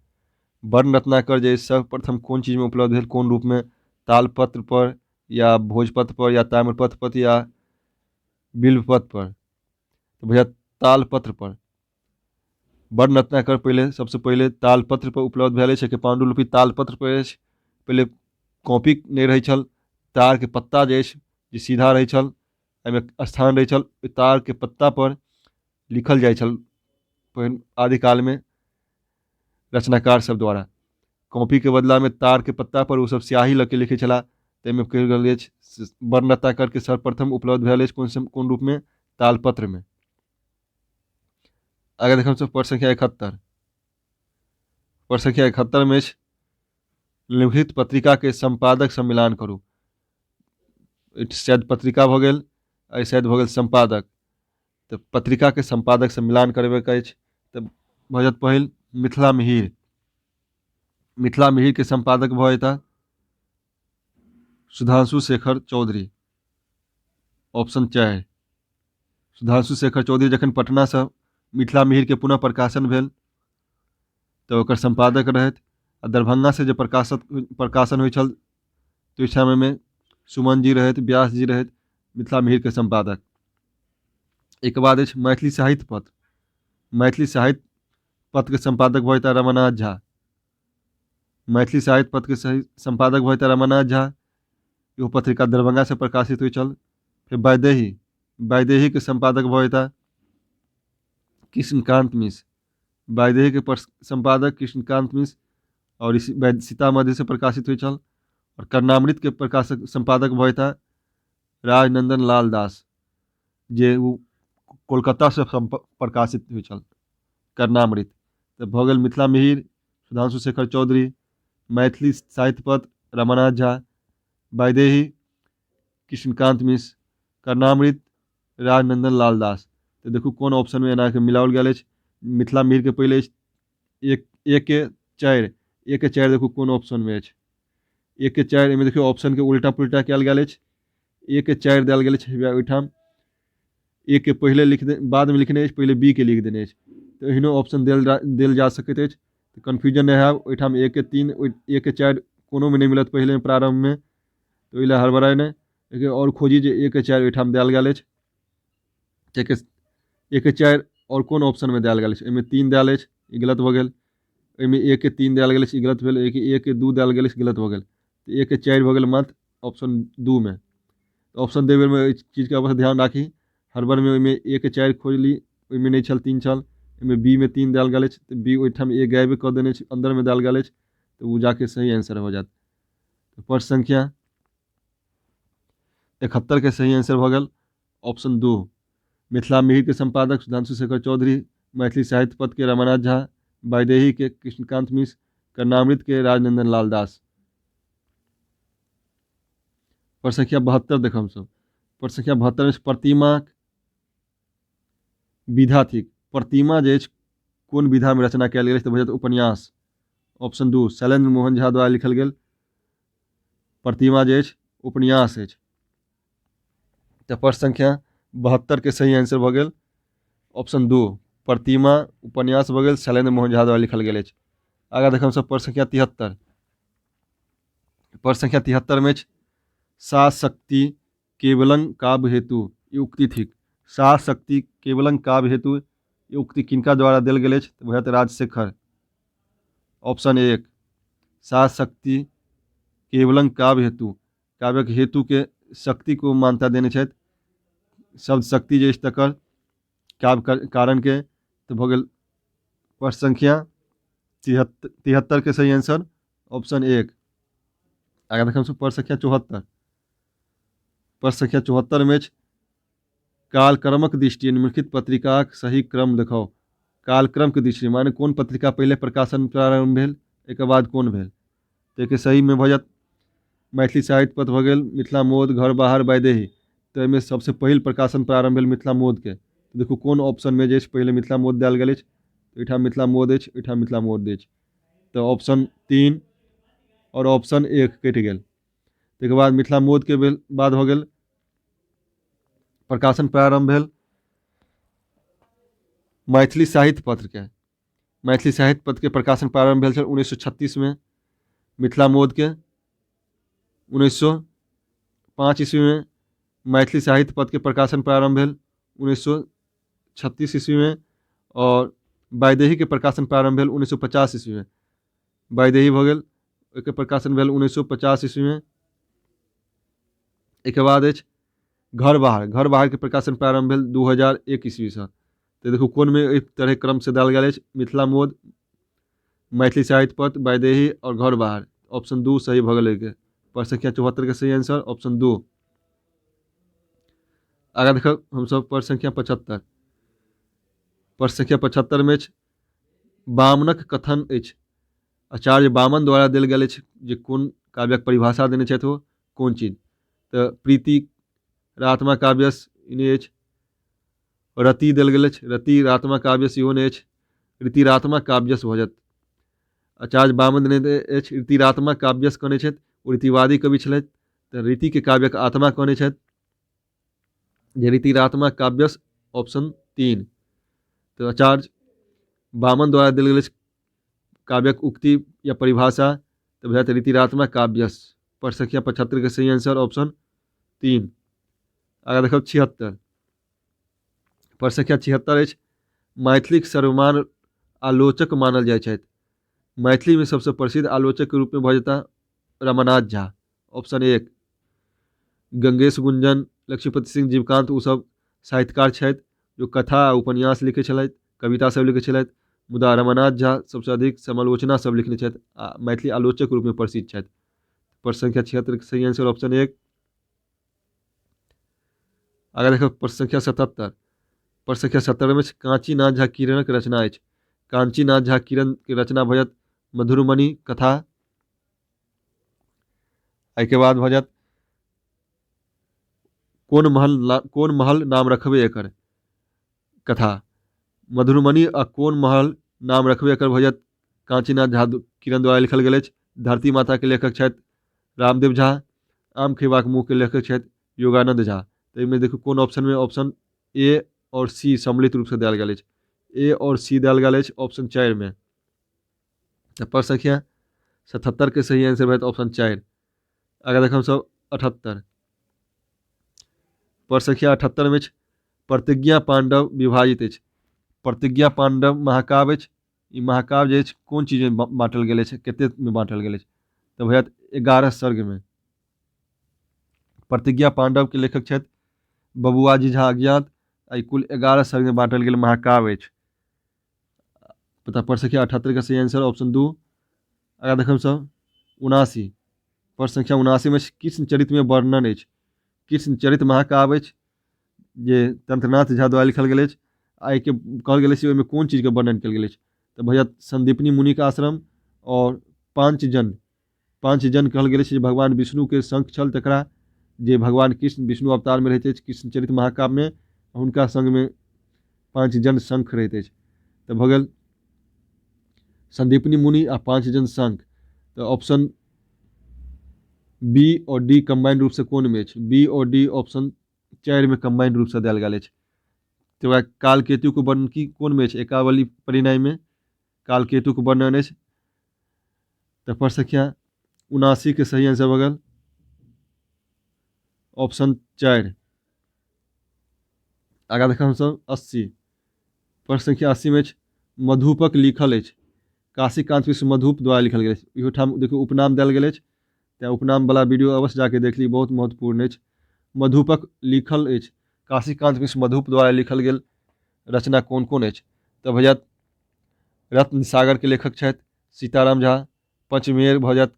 वर्ण रत्नाकर जे सर्वप्रथम कोन चीज में उपलब्ध भेल, कोन रूप में, तालपत्र पर या भोजपत्र पर या ताम्रपत्र पर या बिल्वपत्र पर? तो भैया तालपत्र पर। वर्ण रत्नाकर पहले सबसे पहले तालपत्र पर उपलब्ध भेल अछि, पांडुलिपि तालपत्र पर अछि। पहले कॉपी नहीं रही छल, तार के पत्ता जे अछि जे सीधा रही छल, एहिमे स्थान रही छल, तार के पत्ता पर लिखल जाइ छल आदिकाल में रचनाकार सब द्वारा। कॉपी के बदला में तार के पत्ता पर वो सब स्याही लग के लिखे छला। ताहिमे कहल गेल अछि वर्ण रत्नाकर के सर्वप्रथम उपलब्ध भेल अछि कोन रूप में, तालपत्र में। आगे देखम सब प्रश्न संख्या 71, प्रश्न संख्या 71 में निम्नलिखित पत्रिका के संपादक सम्मिलान करू। शायद पत्रिका भऽ गेल, शायद भऽ गेल संपादक। तो पत्रिका के संपादक सम्मिलान करबेक अछि। तो भऽ जायत पहिल मिथिला मिहिर। मिथिला मिहिर के संपादक भऽ जेता सुधांशु शेखर चौधरी, ऑप्शन 4। सुधांशु शेखर चौधरी जखन पटना से मिथिला मिहिर के पुनः प्रकाशन भेल तो ओकर संपादक रहथि। आ दरभंगा से जो प्रकाशन होइ छल तो इस समय में सुमन जी रहथि, व्यास जी रहथि मिथिला मिहिर के संपादक। एक बाद अछि मैथिली साहित्य पत्र। मैथिली साहित्य पत्र के संपादक भऽ जेता रमानाथ झा। मैथिली साहित्य पत्र के संपादक भऽ जेता रमानाथ झा। इहो पत्रिका दरभंगा से प्रकाशित हुई छल। फिर वैदेही, वैदेही के संपादक भऽ जेता कृष्णकांत मिश्र। वैदेही के संपादक कृष्णकांत मिश्र और इसी सीतामढ़ी से प्रकाशित हुई छल। और कर्णामृत के प्रकाशक संपादक भऽ जेता राजनंदन लाल दास, जे वो कोलकाता से प्रकाशित हुई छल कर्णामृत। तो भऽ गेल मिथिला मिहिर सुधांशु शेखर चौधरी, मैथिली साहित्य पत्र रमानाथ झा, वैदेही कृष्णकांत मिश्र, कर्णामृत राजनंदन लाल दास। तो देखू कौन ऑप्शन में एना के मिलाओल गेल अछि। मिथिला मिहिर के पहले एक के 4, एक के 4 देखू कौन ऑप्शन में अछि। एक के 4 में देखियो ऑप्शन के उल्टा पुल्टा कयल गेल अछि। एक के 4 देल गेल अछि ओहिठाम। एक के पहले लिख दे, बाद में लिखने अछि, पहले बी के लिख देने अछि। तो एहनो ऑप्शन देल जा सकैत अछि। तो कन्फ्यूजन नहीं है ओहिठाम। एक के 3 एक के 4 कोनो में नहीं मिलत पहले में प्रारंभ में, तो ओहि हड़बड़ाए नहीं और खोजी जे एक के 4 ओहिठाम देल गेल अछि। एक के 4 और कौन ऑप्शन में देल गेल अछि? एहिमे 3 देल अछि, ई गलत भऽ गेल। एहिमे एक के 3 देल गेल अछि, ई गलत भेल। एक के 2 देल गेल अछि, गलत भऽ गेल। तो एक के 4 भऽ गेल मात्र ऑप्शन 2 में। तो ऑप्शन देवे में इस चीज के अवश्य ध्यान राखी। हड़बड़ में ओहिमे एक के 4 खोजली, ओहिमे नहीं छल, 3 छल। एहिमे बी में 3 देल गेल अछि, तो बी ओहिठाम ए गायब कऽ देने अछि, अंदर में देल गेल अछि। तो वो जाके सही आंसर हो जात। तो प्रश्न संख्या 71 के सही आंसर भऽ गेल ऑप्शन 2। मिथिला मिहिर के संपादक सुधांशु शेखर चौधरी, मैथिली साहित्य पत्र के रमानाथ झा, वैदेही के कृष्णकांत मिश्र, कर्णामृत के राजनंदन लाल दास। प्रश्न संख्या 72 देखम सब। प्रश्न संख्या 72 में प्रतिमा विधा थिक। प्रतिमा जे कोन विधा में रचना कयल गेल अछि? तो भऽ जायत उपन्यास, ऑप्शन 2। शैलेंद्र मोहन झा द्वारा लिखल गेल प्रतिमा जे उपन्यास अछि। तो प्रश्न संख्या 72 के सही आंसर भऽ गेल ऑप्शन 2, प्रतिमा उपन्यास भऽ गेल, शैलेंद्र मोहन झा द्वारा लिखल गेल अछि। आगे देखम सब प्रश्न संख्या 73। प्रश्न संख्या 73 में सा शक्ति केवलं काव्य हेतु, ये उक्ति थिक। सा शक्ति केवलं काव्य हेतु, ये उक्ति किनका द्वारा देल गेल अछि? तो भऽ जायत राजशेखर, ऑप्शन 1। सा शक्ति केवलं काव्य हेतु, काव्य के हेतु के शक्ति को मान्यता देने छथि, शब्द शक्ति जे तकर काव्य कारण के। तो भऽ गेल प्रश्न संख्या 73 के सही आंसर ऑप्शन 1। आगे देखम सब प्रश्न संख्या 74। प्रश्न संख्या 74 में कालक्रमक दृष्टि निम्नलिखित पत्रिकाक सही क्रम देखाओ। कालक्रम के दृष्टि माने कोन पत्रिका पहले प्रकाशन प्रारंभ भेल एक बाद कोन भेल। तो एक सही में भऽ जायत मैथिली साहित्य पत्र भऽ गेल मिथिला मोद घर बाहर वैदेही। तो एहिमे सबसे पहिल प्रकाशन प्रारंभ भेल मिथिला मोद के। तो देखू कोन ऑप्शन में जे पहले मिथिला मोद देल गेल अछि, तो एहिठाम मिथिला मोद अछि, एहिठाम मिथिला मोद अछि। तो ऑप्शन 3 और ऑप्शन 1 कटि गेल। ताहिके बाद मिथिला मोद के बाद हो गेल प्रकाशन प्रारंभ भेल मैथिली साहित्य पत्र के। मैथिली साहित्य पत्र के प्रकाशन प्रारंभ भेल छल 1936 में, मिथिला मोद के 1905 ईस्वी में। मैथिली साहित्य पत्र के प्रकाशन प्रारंभ भेल 1936 ईस्वी में, और वैदेही के प्रकाशन प्रारंभ भेल 1950 ईस्वी में। वैदेही भऽ गेल, ओहिके प्रकाशन भेल 1950 ईस्वी में। एक बाद अछि घर बाहर के प्रकाशन प्रारंभ भेल 2001 ईस्वी से। तो देखो कोन में एक तरह क्रम से देल गेल अछि, मिथिला मोद, मैथिली साहित्य पत्र, वैदेही और घर बाहर। ऑप्शन 2 सही भऽ गेल। प्रश्न संख्या 74 के सही आंसर ऑप्शन 2। आगे देखो हम सब प्रश्न संख्या 75। प्रश्न संख्या 75 में वामनक कथन अछि आचार्य वामन द्वारा देल गेल अछि जे कोन काव्यक परिभाषा देने छथि ओ कोन चीज। तो प्रीति रात्मा काव्यस इने अछि, रति देल गेल अछि, रति रात्मा काव्यस इहो ने अछि, रीतिरात्मा काव्यस भऽ जायत। आचार्य वामन देने अछि रीतिरात्मा काव्यस कहने छथि, ओ रीतिवादी कवि छलथि। तो रीति के काव्यक आत्मा कहने छथि जे रीतिरात्मा काव्यस ऑप्शन 3। तो आचार्य वामन द्वारा देल गेल काव्यक उक्ति या परिभाषा तो भऽ जायत रीतिरात्मा काव्यस। प्रश्न संख्या 75 के सही आंसर ऑप्शन 3। आगे देखो 76। प्रश्न संख्या 76 अछि मैथिलीक सर्वमान्य आलोचक मानल जाइ छथि। मैथिली में सबसे प्रसिद्ध आलोचक के रूप में भऽ जेता रमानाथ झा। ऑप्शन 1 गंगेश गुंजन, लक्ष्मीपति सिंह, जीवकांत ओ सब साहित्यकार छथि जो कथा उपन्यास लिखे छलथि, कविता सब लिखे छलथि। मुदा रमानाथ झा सबसे अधिक समालोचना सब लिखने छथि, मैथिली आलोचक के रूप में प्रसिद्ध छथि। प्रश्न संख्या 76 के सही आंसर ऑप्शन 1। आगे देखो प्रश्न संख्या 77। प्रश्न संख्या 77 में कांचीनाथ झा किरणक रचना अछि। कांचीनाथ झा किरण के रचना भऽ जायत मधुरमणि कथा। एहिके बाद भऽ जायत कोन महल नाम रखबे एकर कथा। मधुरमणि आ कोन महल नाम रखबे एकर भऽ जायत कांचीनाथ झा किरण द्वारा लिखल गेल अछि। धरती माता के लेखक छथि रामदेव झा, आम खेबाक मुँह के लेखक छथि योगानंद झा। तो एहिमे देखू कोन ऑप्शन में ऑप्शन ए और सी सम्मिलित रूप से देल गेल अछि। ए और सी देल गेल अछि ऑप्शन 4 में। तो प्रश्न संख्या 77 के सही आंसर भऽ जायत ऑप्शन 4। आगे देखो हम सब 78। प्रश्न संख्या 78 में प्रतिज्ञा पांडव विभाजित अछि। प्रतिज्ञा पांडव महाकाव्य अछि। ई महाकाव्य जे अछि कोन चीज में बांटल गेल अछि, कते में बांटल गेल अछि। तो भऽ जायत 11 सर्ग में। प्रतिज्ञा पांडव के लेखक छथि बबुआजी झा अज्ञात। कुल 11 सर्ग में बांटल गेल महाकाव्य अछि। पता प्रश्न संख्या 78 का सही आंसर ऑप्शन 2। आगे देखो सब 79। प्रश्न संख्या 79 में कृष्ण चरित्र में वर्णन अछि। कृष्ण चरित्र महाकाव्य अछि जे तंत्रनाथ झा द्वारा लिखल गेल अछि। आई के कहल गेल अछि ओहिमे कोन चीज के वर्णन कल गेल अछि। तो भऽ जायत संदीपनी मुनि के आश्रम और पांच जन कहल गेल अछि जे भगवान विष्णु के शंख छल तकरा, जे भगवान कृष्ण विष्णु अवतार में रहते कृष्ण चरित्र महाकाव्य में, उनका संग में 5 जन शंख रहते। तो भऽ गेल संदीपनी मुनि आ 5 जन शंख। तो ऑप्शन बी और डी कंबाइंड रूप से कोन में अछि। बी और डी ऑप्शन 4 में कंबाइंड रूप से देल गेल अछि। तो काल केतु के वर्णन की कोन में अछि, एकावली परिणय में काल केतु के वर्णन अछि। तो प्रश्न संख्या 79 के सही आंसर भऽ गेल ऑप्शन 4। आगे देखा हम सब 80। प्रश्न संख्या 80 में मधुपक लिखल अछि। काशीकांत मिश्र मधुप द्वारा लिखल गेल अछि। इहो ठाम देखियौ उपनाम देल गेल अछि, तो उपनाम वाला वीडियो अवश्य जाके देख ली, बहुत महत्वपूर्ण अछि। मधुपक लिखल अछि, काशीकांत मिश्र मधुप द्वारा लिखल गेल रचना कोन कोन अछि। तो भऽ जायत रत्न सागर के लेखक छथि सीताराम झा। पंचमेर भऽ जायत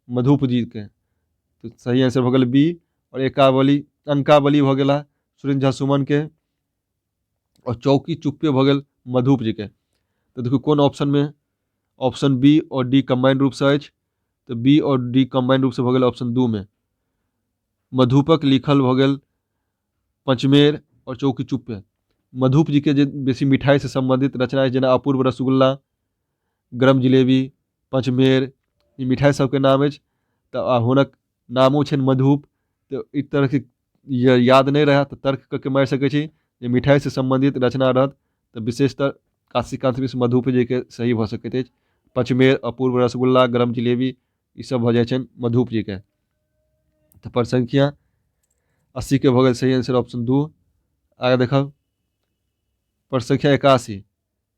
मधुप जी के। तो सही आंसर भऽ गेल बी। और अंकावली भऽ गेला सुरेंद्र झा सुमन के। और चौकी चुप्पे भऽ गेल मधुप जी के। तो देखो कौन ऑप्शन में, ऑप्शन बी और डी कंबाइंड रूप से अछि, तो बी और डी कंबाइंड रूप से भऽ गेल ऑप्शन 2 में। मधुपक लिखल भऽ गेल पंचमेर और चौकी चुप्पे। मधुप जी के जे बेसी मिठाई से संबंधित रचना अछि, जेना अपूर्व रसगुल्ला, गरम जिलेबी, पंचमेर, ई मिठाई सबके नाम अछि। तऽ हुनक नामो छनि मधुप। तो ई तरह के याद नहीं रहा तो तर्क करके मारि सकै छी जे मिठाई से संबंधित रचना रहत तो विशेषतर काशीकांत मिश्र मधुप जी के सही भऽ सकैत अछि। पंचमेर, अपूर्व रसगुल्ला, गरम जिलेबी ई सब भऽ जाइ छनि मधुप जी के। तो पर संख्या 80 के भऽ गेल सही आंसर ऑप्शन 2। आगे देखब पर संख्या 81।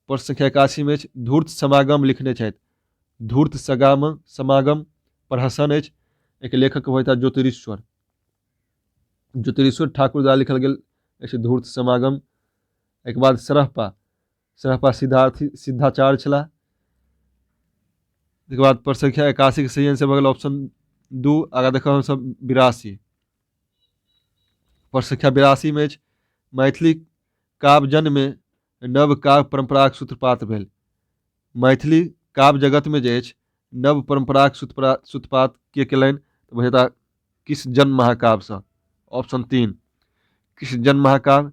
पर संख्या 81 में धूर्त समागम लिखने छथि। धूर्त समागम प्रहसन अछि, एक लेखक होता ज्योतिरीश्वर। ज्योतिरीश्वर ठाकुर द्वारा लिखल गेल अछि धूर्त समागम। एक बाद सरहपा सिद्धाचार्य छलाह। एक बाद पर संख्या 81 के सही आंसर भऽ गेल ऑप्शन 2। आगे देखब हम सब 82। पर संख्या 82 में मैथिली काव्य जन्म में नव काव्य परंपराक सूत्रपात भेल। मैथिली काव्य जगत में जे अछि नव परंपराक सूत्रपात के केलनि तऽ भऽ जेता किस जन्म महाकाव्य से। ऑप्शन 3 किस जन्म महाकाव्य।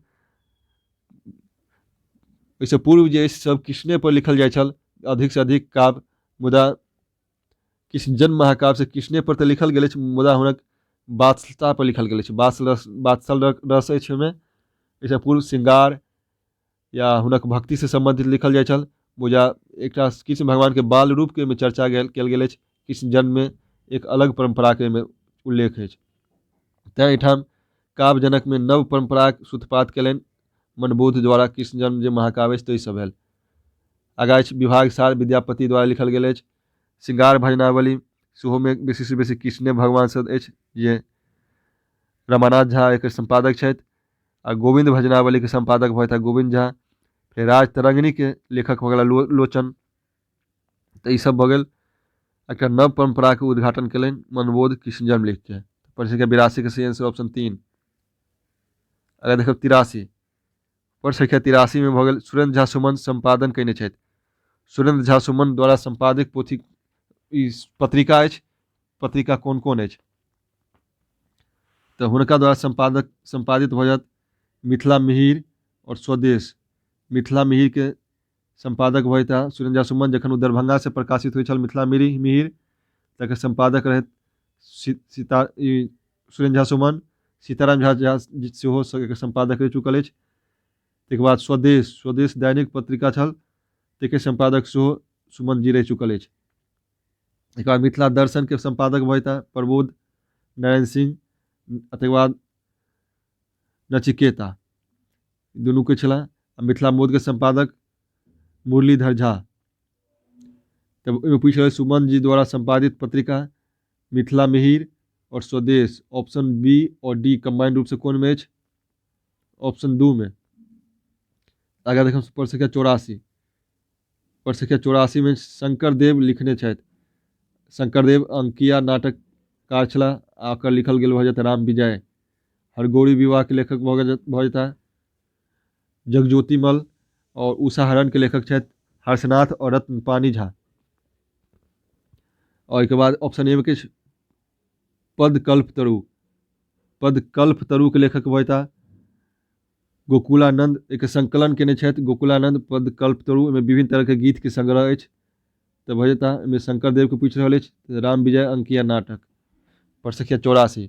ओहिसँ पूर्व जे अछि सब कृष्णे पर लिखल जाइ छल अधिक से अधिक काव्य, मुदा किस जन्म महाकाव्य से कृष्णे पर तऽ लिखल गेल अछि, मुदा हुनक वात्सलता पर लिखल गेल अछि। वात्सल रस अछि ओहिमे। एहिसँ पूर्व श्रृंगार या हुनक भक्ति से संबंधित लिखल जाइ छल, मुदा एकटा कृष्ण भगवान के बाल रूप के चर्चा कयल गेल अछि। कृष्ण जन्म में एक अलग परंपरा के उल्लेख अछि। तैं एहिठाम काव्य जनक में नव परंपराक सूत्रपात केलनि मनबोध द्वारा कृष्ण जन्म जे महाकाव्य अछि ताहिसँ भेल। आगाँ अछि विभाग सार विद्यापति द्वारा लिखल गेल अछि। श्रृंगार भजनावली सेहो में बेसी से बेसी कृष्णे भगवान से अछि, जे रमानाथ झा एकर संपादक छथि। आ गोविंद भजनावली के संपादक भऽ जेता गोविंद झा। फिर राज तरंगिणी के लेखक भऽ गेला लोचन। तऽ ई सब भऽ गेल एकटा नव परंपरा के उद्घाटन केलनि मनबोध कृष्ण जन्म लिख के। पर संख्या 82 के सही आंसर ऑप्शन 3। अगर देखब 83। पर संख्या 83 में भऽ गेल सुरेंद्र झा सुमन संपादन कयने छथि। सुरेंद्र झा सुमन द्वारा संपादित पोथी ई पत्रिका अछि। पत्रिका कोन कोन अछि तऽ हुनका द्वारा संपादित भऽ जायत मिथिला मिहिर और स्वदेश। मिथिला मिहिर के संपादक भऽ जेता सुरेंद्र झा सुमन। जखन ओ दरभंगा से प्रकाशित होइ छल मिथिला मिहिर तकर संपादक रहैत सुरेंद्र झा सुमन। सीताराम झा सेहो एकर संपादक रहि चुकल अछि। ताहिके बाद स्वदेश दैनिक पत्रिका छल, ताहिके संपादक सेहो सुमन जी रहि चुकल अछि। एक बाद मिथिला दर्शन के संपादक भऽ जेता प्रबोध नारायण सिंह। ताहिके बाद नचिकेता दुनू के छला। मिथिला मोद के संपादक मुरलीधर झा। तब ओहिमे पूछ रहे सुमन जी द्वारा संपादित पत्रिका मिथिला मिहिर और स्वदेश। ऑप्शन बी और डी कंबाइंड रूप से कौन में अछि ऑप्शन 2 में। आगे देखम पर संख्या 84। पर संख्या 84 में शंकर देव लिखने छथि। शंकर देव अंकिया नाटककार छलाह। आकर लिखल गेल भऽ जेता राम विजय। हरगौरी विवाह के लेखक भऽ जेता जगज्योतिमल। और उषाहरण के लेखक छथि हर्षनाथ और रत्नपानी झा। और एक बाद ऑप्शन ए में किछ पदकल्पतरु के लेखक भऽ जेता गोकुलानंद। एक संकलन केने छथि गोकुलानंद पदकल्पतरु में विभिन्न तरह के गीत के संग्रह अछि। तऽ भऽ जेता एहिमे शंकर देव के पूछ रहल अछि राम विजय अंकिया नाटक। पर संख्या 84।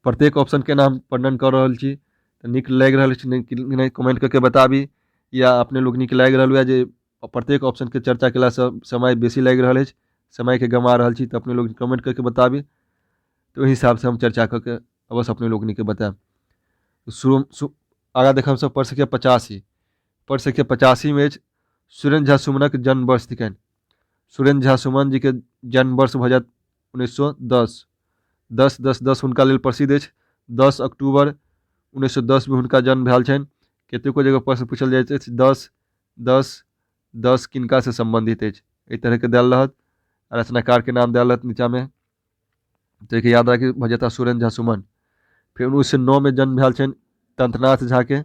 प्रत्येक ऑप्शन के नाम वर्णन कर रहल छी, तऽ नीक लागि रहल अछि नहीं कमेंट करके बताबी, या अपने लोग नीक लागि रहल हुए जे प्रत्येक ऑप्शन के चर्चा केला से समय बेसी लागि रहल अछि, समय के गंवा रहल छी, तऽ अपने लोग कमेंट करके बताबी, तो ओहि हिसाब से हम चर्चा करके अवश्य अपने लोग के बताएब। आगा देखब सब पर संख्या 85। पर संख्या 85 में सुरेंद्र झा सुमनक जन्म वर्ष थिकनि। सुरेंद्र झा सुमन जी के जन्म वर्ष भऽ जायत 1910। 10-10-10 हुनका लेल प्रसिद्ध अछि। 10 अक्टूबर 1910 में हुनका जन्म भेल छनि। कतेको जगह प्रश्न पूछल जाइत अछि 10-10-10 किनका से संबंधित अछि, एहि तरह के देल रहत। रचनाकार के नाम देल रहत नीचा में, तो याद राखी भऽ जेता सुरेंद्र झा सुमन। फिर 1909 में जन्म भेल छनि तंत्रनाथ झा के।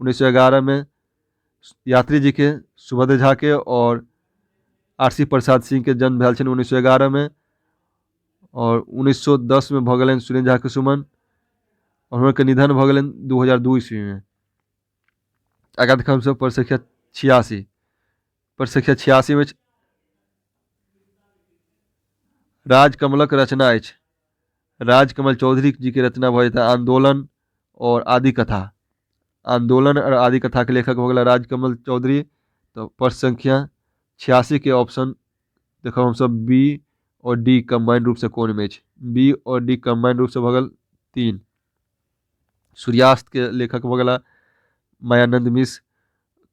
1911 में यात्री जी के, सुभद्र झा के और आरसी प्रसाद सिंह के जन्म भेल छनि 1911 में। और 1910 में भऽ गेलनि सुरेंद्र झा के सुमन, और हुनकर निधन भऽ गेलनि 2002 ईस्वी में। आगाँ देखब हमसब प्रश्न संख्या 86। प्रश्न संख्या 86 में राजकमलक रचना अछि। राजकमल चौधरी जी के रचना भऽ जेतै आंदोलन और आदि कथा। आंदोलन और आदि कथा के लेखक भऽ गेला राजकमल चौधरी। तो प्रश्न संख्या 86 के ऑप्शन देखो हम सब बी और डी कंबाइंड रूप से कोन में अछि। बी और डी कंबाइंड रूप से भऽ गेल 3। सूर्यास्त के लेखक भऽ गेला मायानंद मिश्र।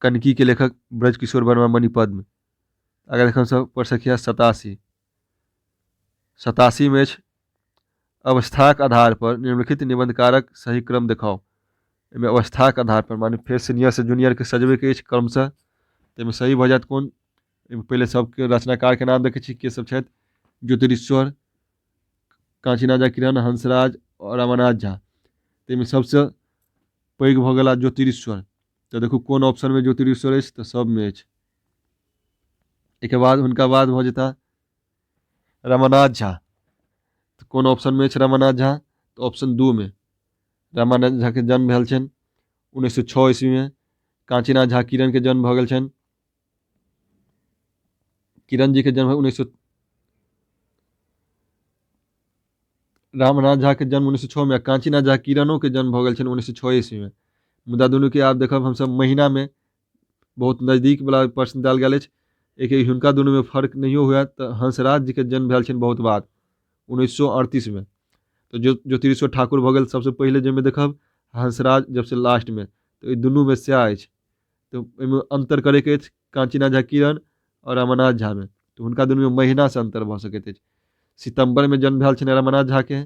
कनकी के लेखक ब्रजकिशोर वर्मा मणिपद्म। अगर देखो सब प्रश्न संख्या 87। 87 में अवस्थाक आधार पर निम्नलिखित निबंधकारक सही क्रम दिखाओ। इनमें अवस्थाक आधार पर माने फिर सीनियर से जूनियर के सजबे के क्रमशः। तो सही भऽ जायत कोन। पहले सबके रचनाकार के नाम देखे छी के सब छथि। ज्योतिरीश्वर, कांचीराजा किरण, हंसराज और रामानाथ झा। तो सबसे पैघ भऽ गेला ज्योतिरीश्वर। तो देखू कोन ऑप्शन में ज्योतिरीश्वर अछि, तो सब में अछि। एक बाद हुनका बाद भऽ जेता रामानाथ झा। तो कोन ऑप्शन में अछि रामानाथ झा, तो ऑप्शन 2 में। रामानाथ झा के जन्म भेल छनि 1906 ईस्वी में। कांचीनाथ झा किरण के जन्म भऽ गेल छनि। किरण जी के जन्म 1900। रामनाथ झा के जन्म 1906 में, कांचीनाथ झा किरणों के जन्म भऽ गेल छनि 1906 ईस्वी में। मुदा दुनू के आप देखब हमसब महीना में बहुत नजदीक वाला प्रश्न देल गेल अछि। एक हुनका दुनू में फर्क नहीं हुआ। तो हंसराज जी के जन्म भेल छनि बहुत बाद 1938 में। तो ज्योतिरीश्वर ठाकुर भऽ गेल सबसे पहले, जिसमें देखब हंसराज जब से लास्ट में। तो ये दुनू में से अछि। तो इनमें अंतर करे के अछि कांचीनाथ झा किरण और रामानाथ झा में। तो उनका दुनू में महीना से अंतर भऽ सकैत अछि। सितंबर में जन्म भेल छनि रामानाथ झा के,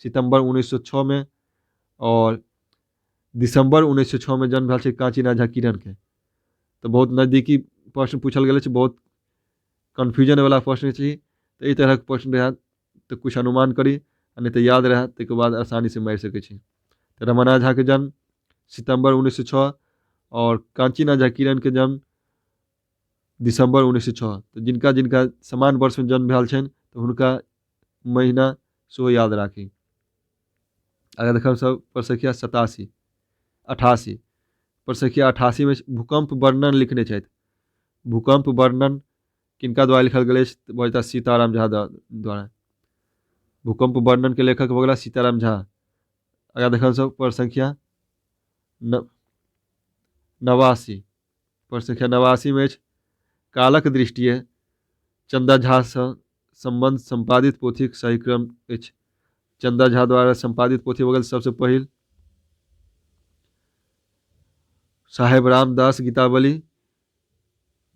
सितंबर 1906 में। और दिसंबर 1906 में जन्म भेल छै कांचीनाथ झा किरण के। तो बहुत नजदीकी प्रश्न पूछल गेल छै, बहुत कन्फ्यूजन वाला प्रश्न छै। तो ई तरह के प्रश्न रहत तो कुछ अनुमान करी, नहीं तो याद रहे तो बाद आसानी से मारि सकै छी। तो रामानाथ झा के जन्म सितंबर 1906 और कांचीनाथ झा किरण के जन्म दिसंबर 1906। तो जिनका जिनका समान वर्ष में जन्म भेल छनि तो हुनका महीना सेहो याद राखी। अगर देखब सब प्रश्न संख्या 87 88। प्रश्न संख्या 88 में भूकंप वर्णन लिखने छथि। भूकंप वर्णन किनका द्वारा लिखल गेल अछि, भऽ जेता सीताराम झा द्वारा। भूकंप वर्णन के लेखक भऽ गेला सीताराम झा। अगर देखल सब प्रश्न संख्या 89। प्रश्न संख्या 89 में कालक दृष्टिए चंदा झा से संबंध संपादित पोथीक सही क्रम अछि। चंदा झा द्वारा संपादित पोथी भऽ गेल सबसे पहिल साहेब रामदास गीतावली,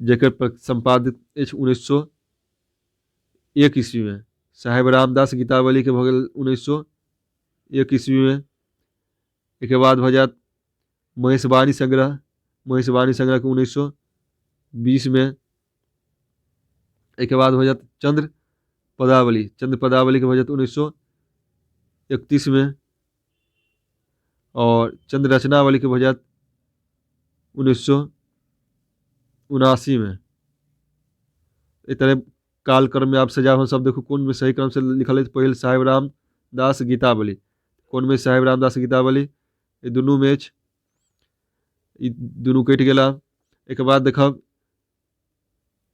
जेकर संपादित अछि 1901 ईस्वी में। साहेब रामदास गीतावली के भऽ गेल 1901 ईस्वी में। एक बाद भऽ जायत महेशवाणी संग्रह। महेशवाणी संग्रह के 1920 में। एक बाद हो जात चंद्र पदावली। चंद्र पदावली के भऽ जात 1931 में। और चंद्र रचनावली के भऽ जात 1979 में। इस तरह कालक्रम में आप सजा सब देखो कौन में सही क्रम से लिखल है। पहले साहेब रामदास गीतावली, कौन में साहेब रामदास गीतावली, ये दुनू में अछि। ई दुनू कटि गेला। एक बाद देखब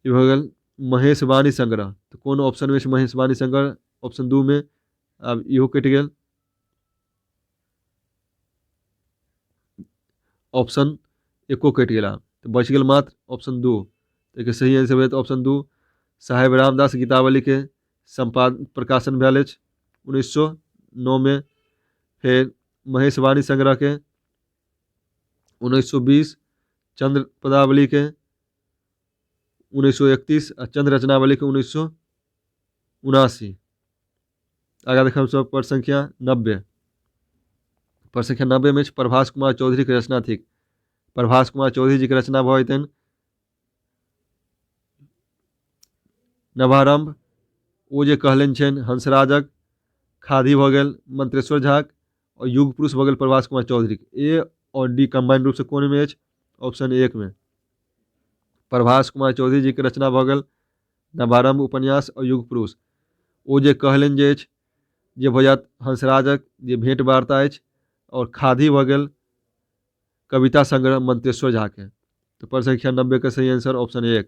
ई भऽ गेल महेशवाणी संग्रह। तो कौन ऑप्शन में महेशवाणी संग्रह, ऑप्शन 2 में। अब इहो कटि गेल। ऑप्शन 1 कटि गेला, तो बच गेल मात्र ऑप्शन 2। तो सही आंसर भेल ऑप्शन 2 साहेब रामदास गीतावली के प्रकाशन भेल अछि 1909 में। फिर महेशवाणी संग्रह के 1920, चंद्र पदावली के 1931 और चंद्र रचनावली के 1979। आगे देखा सब प्रश्न संख्या 90। प्रश्न संख्या 90 में प्रभास कुमार चौधरी के रचना थी। प्रभास कुमार चौधरी जी के रचना भऽ जेतनि नवारंभ, ओ जे कहलनि छनि हंसराजक, खादी भऽ गेल मंत्रेश्वर झा, और युग पुरुष भऽ गेल प्रभास कुमार चौधरी। ये और डी कंबाइंड रूप से कौन में अछि? ऑप्शन 1 में। प्रभास कुमार चौधरी जी के रचना भऽ गेल नवारंभ उपन्यास और युग पुरुष। ओ जे कहलनि जे अछि जे भऽ जायत हंसराजक जे भेंट वार्ता अछि, और खादी भऽ गेल कविता संग्रह मंतेश्वर झा के। तो प्रश्न संख्या 90 के सही आंसर ऑप्शन 1।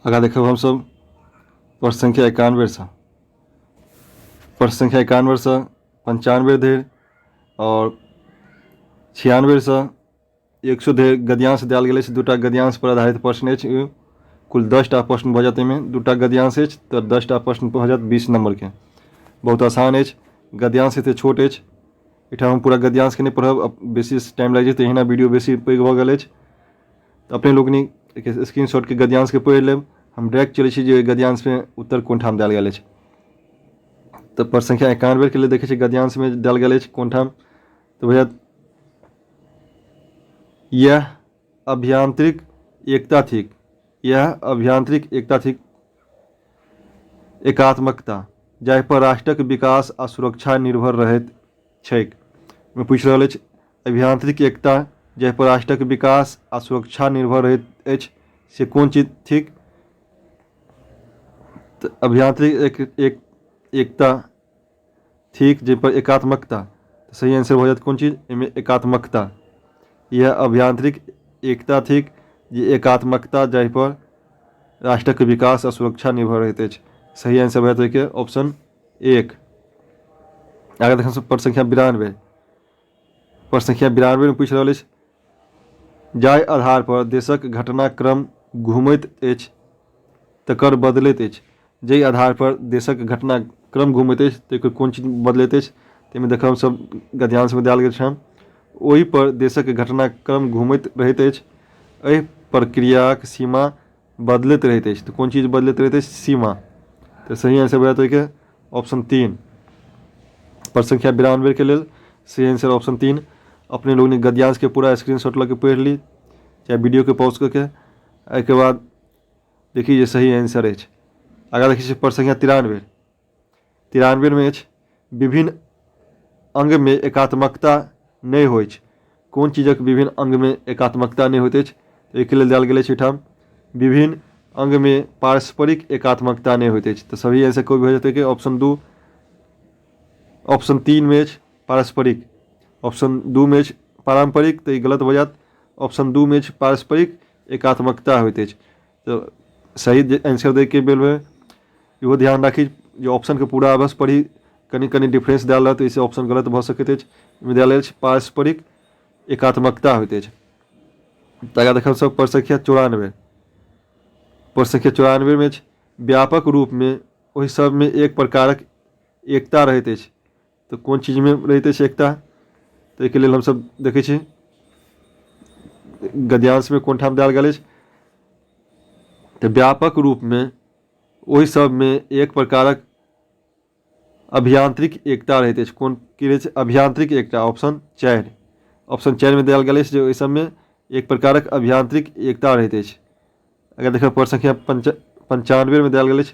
आगा देखब हम सब प्रश्न संख्या 91 से। प्रश्न संख्या 91 से 95 धरि और 96 से 100 धरि गद्यांश देल गेल अछि। दूटा गद्यांश पर आधारित प्रश्न अछि। कुल 10टा प्रश्न भऽ जायत एहिमे। दूटा गद्यांश अछि तऽ 10टा प्रश्न भऽ जायत 20 नंबर के। बहुत आसान अछि, गद्यांश एते छोट अछि। एहिठाम हम पूरा गद्यांश के नहि पढ़ब, बेसी टाइम लागि जेतै, एहिना वीडियो बेसी पैघ भऽ गेल अछि। तऽ अपने लोकनि स्क्रीनशॉट के गद्यांश के पढ़ि लेब। हम डायरेक्ट चलै छी जे गद्यांश में उत्तर कोन ठाम देल गेल अछि। तऽ प्रश्न संख्या 91 के लिए देखै छी गद्यांश में देल गेल अछि कोन ठाम। तऽ भैया यह अभियांत्रिक एकता थिक, यह अभियांत्रिक एकता थिक एकात्मकता जाहि पर राष्ट्रक विकास आ सुरक्षा निर्भर रहैत छैक। में पूछ रहल अछि अभियांत्रिक एकता जाहि पर राष्ट्रक विकास आ सुरक्षा निर्भर रहैत अछि से कोन चीज थिक? तऽ अभियांत्रिक एकता थिक जाहि पर एकात्मकता। सही आंसर हो जात कौन चीज? इनमें एकात्मकता। यह अभियांत्रिक एकता थिक जे एकात्मकता जाहि पर राष्ट्रक विकास आ सुरक्षा निर्भर रहैत अछि। सही आंसर हो जात ऑप्शन 1। आगे देखिए प्रश्न संख्या 92। प्रश्न संख्या 92 में पूछ रहल अछि जाहि आधार पर देशक घटनाक्रम घूमैत अछि तकर बदलैत अछि। जाहि आधार पर देशक घटनाक्रम घूमैत अछि तकर कोन चीज बदलैत अछि? ताहिमे देखब सब गद्यांश में देल गेल छै। ओहि पर देशक घटनाक्रम घूमैत रहैत अछि, एहि प्रक्रियाक सीमा बदलैत रहैत अछि। तो कौन चीज बदलैत रहैत अछि? सीमा। तो सही आंसर हो जात ऑप्शन 3। प्रश्न संख्या 92 के लिए सही आंसर ऑप्शन 3। अपने लोग ने गद्यांश के पूरा स्क्रीनशॉट लगे पढ़ ली, चाहे वीडियो के पॉज करके। एहिके बाद देखिए ये सही आंसर है। आगे देखिए प्रश्न संख्या 93। 93 में अछि विभिन्न अंग में एकात्मकता नहीं होइ छै। कौन चीजक विभिन्न अंग में एकात्मकता नहीं होइत अछि? एहिके लेल देल गेल अछि एहिठाम विभिन्न अंग में पारस्परिक एकात्मकता नहीं होइत अछि। तो सही आंसर कोई भी हो जाते ऑप्शन 2। ऑप्शन 3 में अछि पारस्परिक, ऑप्शन 2 में अछि पारंपरिक, तो ये गलत हो जात। ऑप्शन 2 में अछि पारस्परिक एकात्मकता होइत अछि। तो सही आंसर दे के बेल में इहो ध्यान राखी जो ऑप्शन के पूरा बस पढ़ी, कनी कनी डिफरेंस देल रहत, इसे ऑप्शन गलत भऽ सकैत अछि। विद्यालय पारस्परिक एकात्मकता होइत अछि। आगे देखब सब प्रश्न संख्या 94। प्रश्न संख्या 94 में व्यापक रूप में ओहि सब में एक प्रकारक एकता रहैत अछि। तो कौन चीज में रहैत अछि एकता? तो एहिके लेल हम सब देखै छी गद्यांश में कोन ठाम देल गेल अछि। तो व्यापक रूप में ओहि सब में एक प्रकारक अभियांत्रिक एकता रहैत अछि। कौन की रहै छै? अभियांत्रिक एकता। ऑप्शन 4। ऑप्शन 4 में देल गेल अछि जे ओहि सब में एक प्रकारक अभियांत्रिक एकता रहैत अछि। अगर देखिए प्रश्न संख्या 95 में देल गेल अछि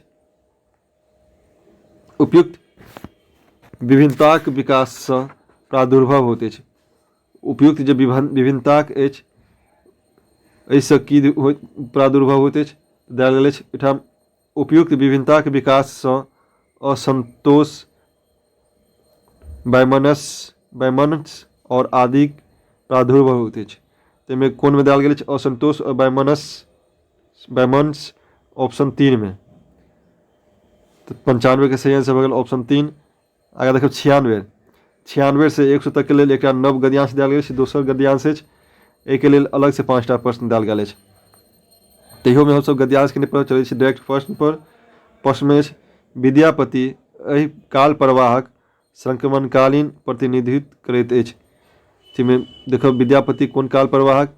उपयुक्त विभिन्नताक विकास से प्रादुर्भाव होइत अछि। उपयुक्त जे विभिन्नताक अछि एहिसँ की प्रादुर्भाव होइत अछि? देल गेल अछि एहिठाम उपयुक्त विभिन्नताक विकास से असंतोष, वैमनस्य और आदि प्रादुर्भाव होइत अछि। ताहिमे कोन में देल गेल अछि? असंतोष और वैमनस्य ऑप्शन 3 में। तो 95 के सही आंसर हो गया ऑप्शन 3। आगे देखो 96। 96 से 100 तक के लिए एक नव गद्यांश देल गेल अछि, दोसर गद्यांश अछि। एहिके लेल अलग से 5टा प्रश्न देल गेल अछि। तैयो में हम सब गद्यांश के नहीं चलै छी डायरेक्ट प्रश्न पर। प्रश्न में विद्यापति एहि काल प्रवाहक संक्रमणकालीन प्रतिनिधित्व करैत अछि। जिसमें देखो विद्यापति कौन काल प्रवाहक?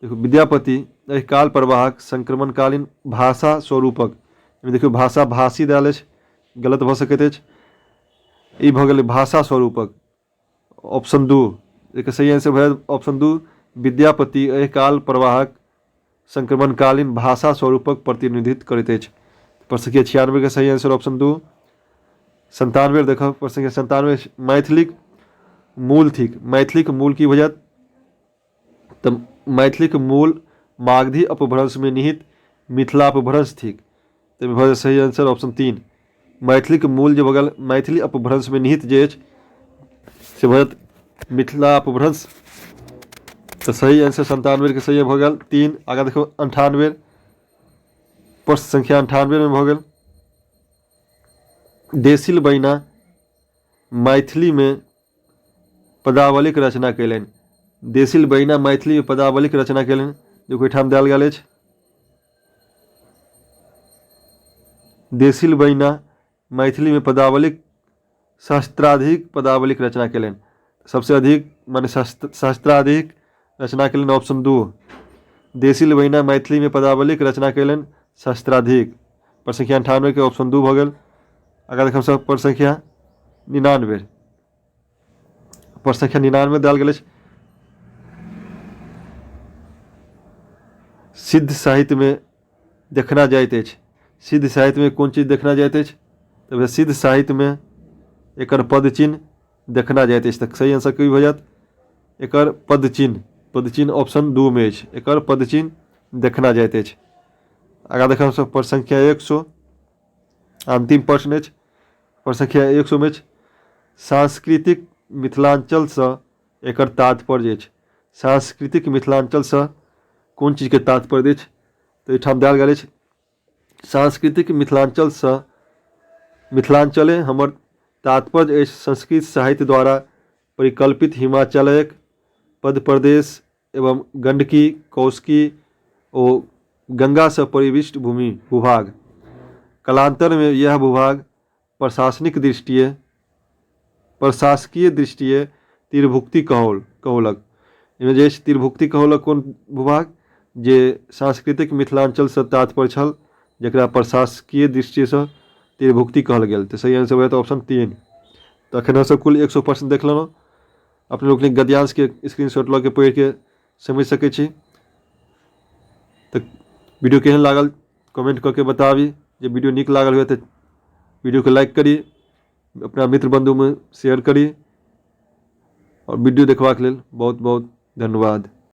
देखो विद्यापति एहि काल प्रवाहक संक्रमणकालीन भाषा स्वरूपक। देखियो भाषा भाषी देल अछि, गलत भऽ सकैत अछि। ई भऽ गेलै भाषा स्वरूपक, ऑप्शन 2। एक सही आंसर भऽ ऑप्शन 2। विद्यापति एहि काल प्रवाहक संक्रमणकालीन भाषा स्वरूपक प्रतिनिधित्व करैत अछि। प्रश्न संख्या 96 के सही आंसर ऑप्शन 2। 97 देखो प्रश्न संख्या 97 मैथिली मूल थिक, मैथिलीक मूल की भऽ जायत तऽ मैथिलीक मूल मागधी अपभ्रंश में निहित मिथिला अपभ्रंश थिक। ताहिमे भऽ जायत सही आंसर ऑप्शन 3। मैथिलीक मूल जे भऽ गेल मैथिली अपभ्रंश में निहित जे अछि से भऽ जायत मिथिला अपभ्रंश। तो सही आंसर 97 के सही भऽ गेल 3। आगाँ देखो 98, प्रश्न संख्या 98 में भऽ गेल देसिल बैना मैथिली में पदावलीक रचना कयलनि। देसिल बैना मैथिली में पदावलीक रचना कयलनि, देखो एहिठाम देल गेल अछि देसिल बैना मैथिली में पदावलीक सहस्त्राधिक पदावलीक रचना कयलनि। सबसे अधिक माने सहस्त्राधिक रचना कयलनि ऑप्शन 2। देसिल बैना मैथिली में पदावलीक रचना कयलनि सहस्त्राधिक। प्रश्न संख्या 98 के ऑप्शन 2 भऽ गेल। अगर देखब सब प्रश्न संख्या 99, प्रश्न संख्या 99 देल गेल अछि सिद्ध साहित्य में देखना जाइत अछि। सिद्ध साहित्य में कोन चीज देखना जाइत अछि? तऽ सिद्ध साहित्य में एकर पद चिन्ह देखना जाइत अछि। तऽ सही आंसर की भऽ जायत? एकर पद चिन्ह ऑप्शन 2 में अछि, एकर पद चिन्ह देखना जाइत अछि। आगाँ देखब सब प्रश्न संख्या 100, अंतिम प्रश्न अछि प्रश्न संख्या 100 में अछि सांस्कृतिक मिथिलांचल से एकर तात्पर्य अछि। सांस्कृतिक मिथिलांचल से कोन चीज के तात्पर्य अछि? तो एहिठाम देल गेल अछि सांस्कृतिक मिथिलांचल से मिथिलांचले हमर तात्पर्य अछि संस्कृत साहित्य द्वारा परिकल्पित हिमाचलक पद प्रदेश एवं गंडकी कौशिकी ओ गंगा से परिविष्ट भूभाग। कालांतर में यह भूभाग प्रशासकीय दृष्टिए तीरभुक्ति कहोलक। इनमें जे तीरभुक्ति कहोलक कोन भूभाग? जे सांस्कृतिक मिथिलांचल से तात्पर्य छल, जकरा प्रशासकीय दृष्टि से तीरभुक्ति कहल गेल। तो सही आंसर होयत ऑप्शन 3। तो अखन हम सब कुल 100 प्रश्न देख लेलहुँ। अपने लोग गद्यांश के स्क्रीनशॉट लऽ के पढ़ि के समझ सकै छी। तो वीडियो केहन लागल कमेंट करके बताबी। जे वीडियो नीक लागल हुए तो वीडियो को लाइक करी, अपना मित्र बंधु में शेयर करी और वीडियो देखबाक लेल बहुत बहुत धन्यवाद।